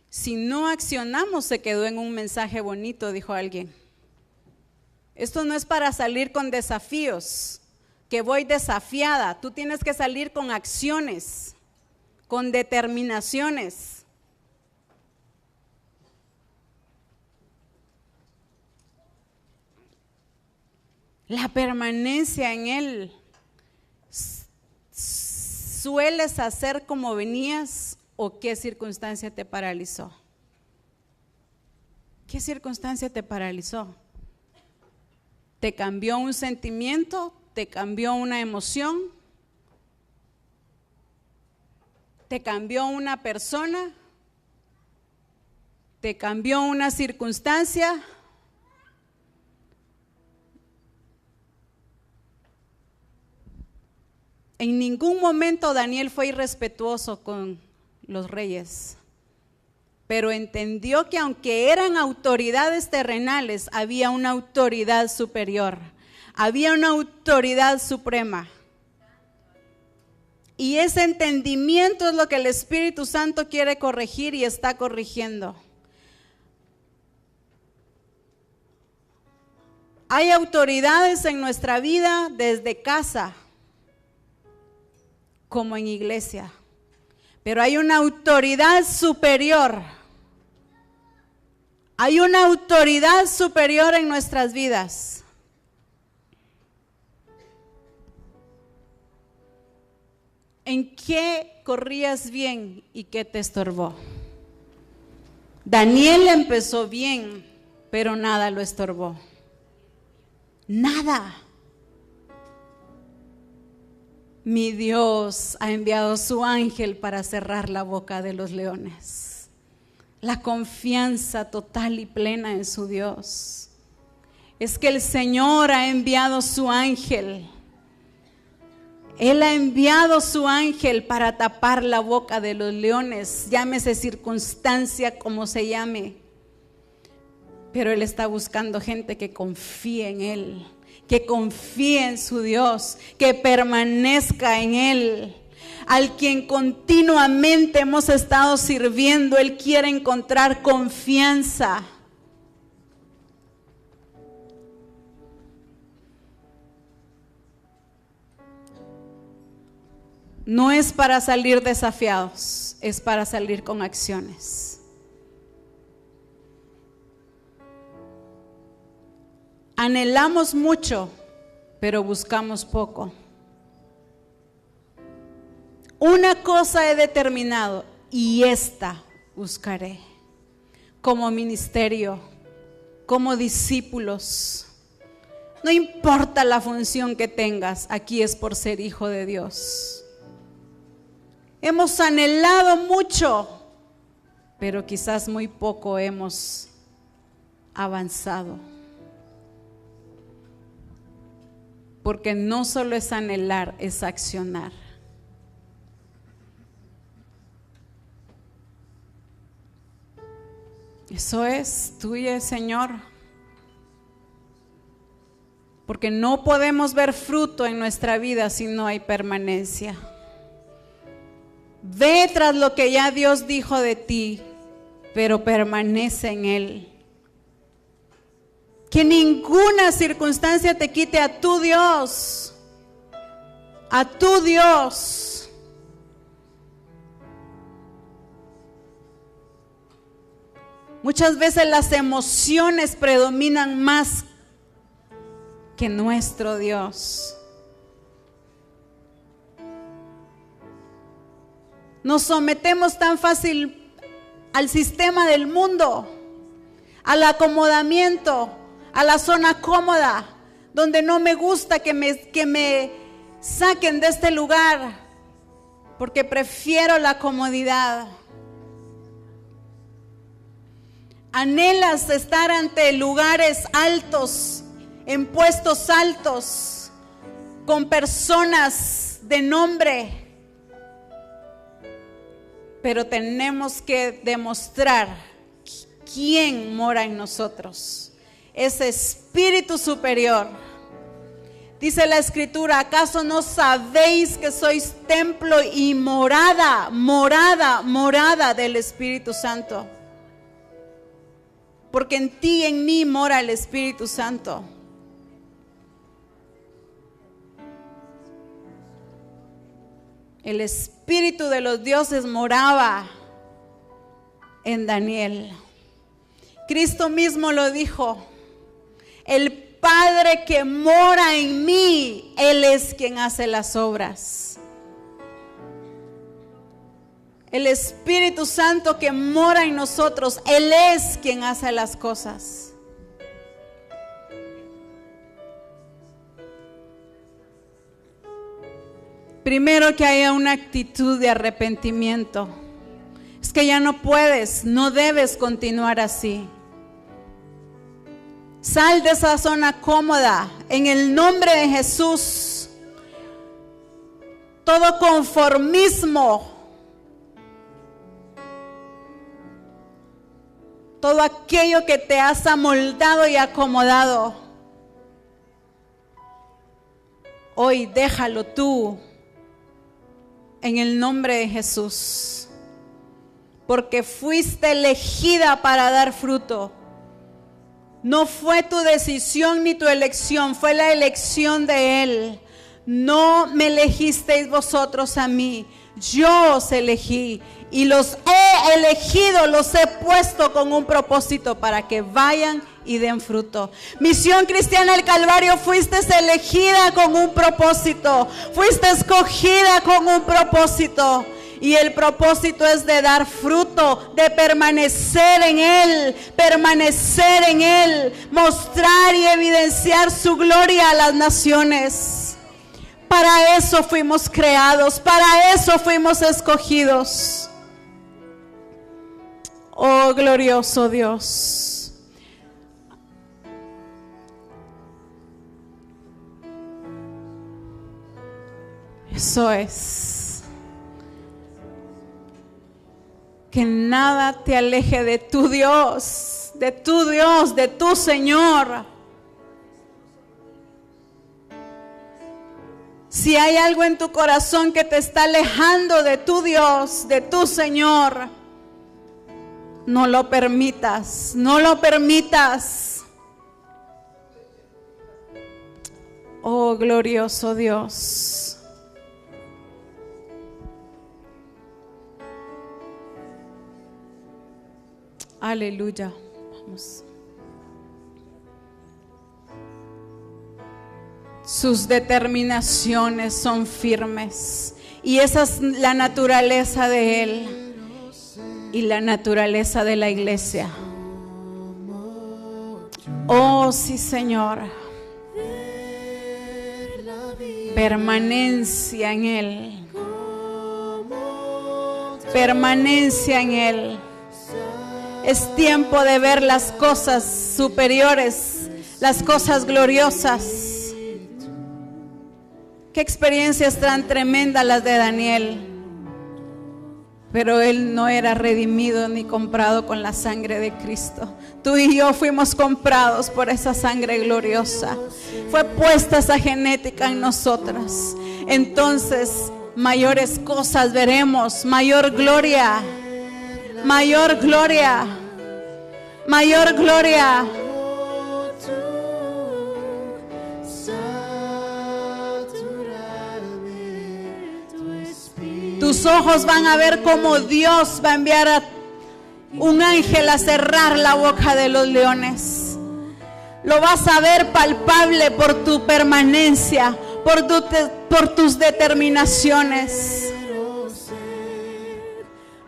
Si no accionamos, se quedó en un mensaje bonito, dijo alguien. Esto no es para salir con desafíos, que voy desafiada. Tú tienes que salir con acciones, con determinaciones. La permanencia en Él. ¿Sueles hacer como venías o qué circunstancia te paralizó? ¿Qué circunstancia te paralizó? ¿Te cambió un sentimiento? ¿Te cambió una emoción? ¿Te cambió una persona? ¿Te cambió una circunstancia? En ningún momento Daniel fue irrespetuoso con los reyes, pero entendió que aunque eran autoridades terrenales, había una autoridad superior, había una autoridad suprema. Y ese entendimiento es lo que el Espíritu Santo quiere corregir y está corrigiendo. Hay autoridades en nuestra vida desde casa como en iglesia, pero hay una autoridad superior. Hay una autoridad superior en nuestras vidas. ¿En qué corrías bien y qué te estorbó? Daniel empezó bien, pero nada lo estorbó. Nada. Mi Dios ha enviado su ángel para cerrar la boca de los leones. La confianza total y plena en su Dios es que el Señor ha enviado su ángel. Él ha enviado su ángel para tapar la boca de los leones, llámese circunstancia como se llame. Pero Él está buscando gente que confíe en Él, que confíe en su Dios, que permanezca en Él. Al quien continuamente hemos estado sirviendo, Él quiere encontrar confianza. No es para salir desafiados, es para salir con acciones. Anhelamos mucho, pero buscamos poco. Una cosa he determinado y esta buscaré, como ministerio, como discípulos. No importa la función que tengas, aquí es por ser hijo de Dios. Hemos anhelado mucho, pero quizás muy poco hemos avanzado. Porque no solo es anhelar, es accionar. Eso es tuyo, Señor. Porque no podemos ver fruto en nuestra vida si no hay permanencia. Ve tras lo que ya Dios dijo de ti, pero permanece en Él. Que ninguna circunstancia te quite a tu Dios, a tu Dios. Muchas veces las emociones predominan más que nuestro Dios. Nos sometemos tan fácil al sistema del mundo, al acomodamiento, a la zona cómoda, donde no me gusta que me saquen de este lugar, porque prefiero la comodidad. Anhelas estar ante lugares altos, en puestos altos, con personas de nombre. Pero tenemos que demostrar quién mora en nosotros, ese espíritu superior. Dice la Escritura: ¿acaso no sabéis que sois templo y morada del Espíritu Santo? Porque en ti y en mí mora el Espíritu Santo. El espíritu de los dioses moraba en Daniel. Cristo mismo lo dijo: el Padre que mora en mí, Él es quien hace las obras. El Espíritu Santo que mora en nosotros, Él es quien hace las cosas. Primero, que haya una actitud de arrepentimiento. Es que ya no puedes, no debes continuar así. Sal de esa zona cómoda en el nombre de Jesús. Todo conformismo, todo aquello que te has amoldado y acomodado, hoy déjalo tú en el nombre de Jesús, porque fuiste elegida para dar fruto. No fue tu decisión ni tu elección, fue la elección de Él. No me elegisteis vosotros a mí, yo os elegí y los he elegido, los he puesto con un propósito para que vayan y den fruto. Misión Cristiana del Calvario, fuiste elegida con un propósito, fuiste escogida con un propósito. Y el propósito es de dar fruto, de permanecer en Él, mostrar y evidenciar su gloria a las naciones. Para eso fuimos creados, para eso fuimos escogidos. Oh, glorioso Dios. Eso es. Que nada te aleje de tu Dios, de tu Dios, de tu Señor. Si hay algo en tu corazón que te está alejando de tu Dios, de tu Señor, no lo permitas, no lo permitas. Oh, glorioso Dios. Aleluya. Vamos. Sus determinaciones son firmes y esa es la naturaleza de Él y la naturaleza de la iglesia. Oh, sí, Señor. Permanencia en Él. Permanencia en Él. Es tiempo de ver las cosas superiores, las cosas gloriosas. Qué experiencias tan tremendas las de Daniel. Pero él no era redimido ni comprado con la sangre de Cristo. Tú y yo fuimos comprados por esa sangre gloriosa. Fue puesta esa genética en nosotras. Entonces, mayores cosas veremos, mayor gloria, mayor gloria, mayor gloria. Tus ojos van a ver cómo Dios va a enviar a un ángel a cerrar la boca de los leones. Lo vas a ver palpable por tu permanencia, por tus determinaciones.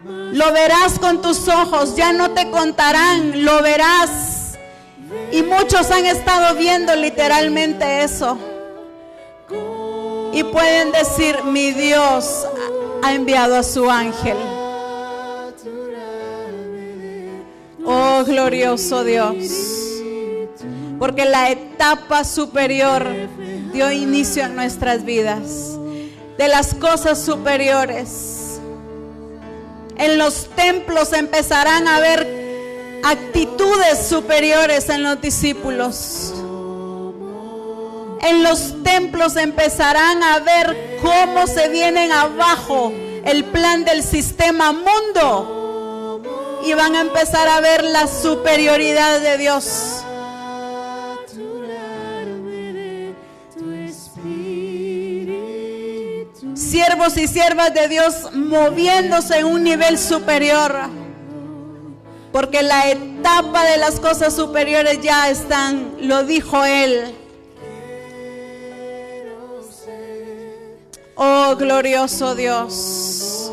Lo verás con tus ojos, ya no te contarán, lo verás. Y muchos han estado viendo literalmente eso. Y pueden decir, mi Dios ha enviado a su ángel. Oh, glorioso Dios. Porque la etapa superior dio inicio a nuestras vidas. De las cosas superiores. En los templos empezarán a haber actitudes superiores en los discípulos. En los templos empezarán a ver cómo se vienen abajo el plan del sistema mundo. Y van a empezar a ver la superioridad de Dios. Siervos y siervas de Dios moviéndose en un nivel superior. Porque la etapa de las cosas superiores ya están, lo dijo Él. Oh, glorioso Dios.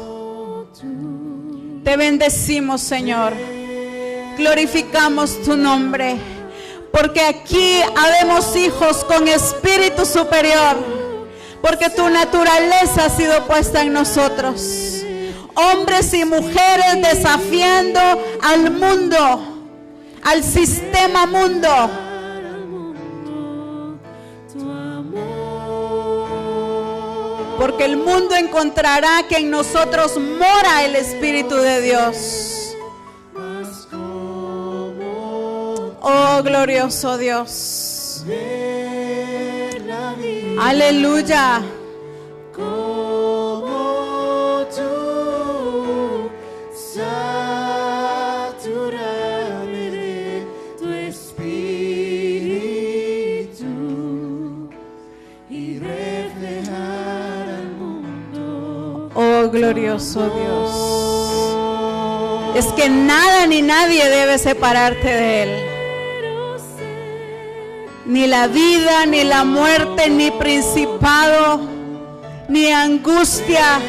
Te bendecimos, Señor. Glorificamos tu nombre. Porque aquí habemos hijos con espíritu superior. Porque tu naturaleza ha sido puesta en nosotros. Hombres y mujeres desafiando al mundo, al sistema mundo. Porque el mundo encontrará que en nosotros mora el Espíritu de Dios. Oh, glorioso Dios. Aleluya. Como tú, satúrame de tu espíritu y reflejar al mundo. Oh, glorioso Dios. Es que nada ni nadie debe separarte de Él. Ni la vida, ni la muerte, ni principado, ni angustia,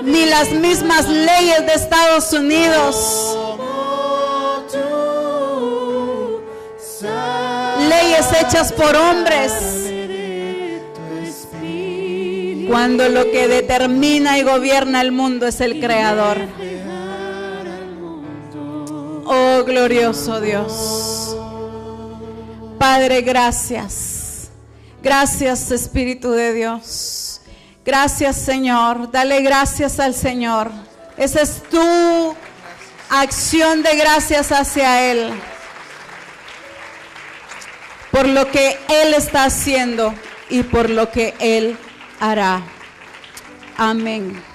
ni las mismas leyes de Estados Unidos. Leyes hechas por hombres. Cuando lo que determina y gobierna el mundo es el Creador. Oh, glorioso Dios. Padre, gracias. Gracias, Espíritu de Dios. Gracias, Señor. Dale gracias al Señor. Esa es tu acción de gracias hacia Él. Por lo que Él está haciendo y por lo que Él hará. Amén.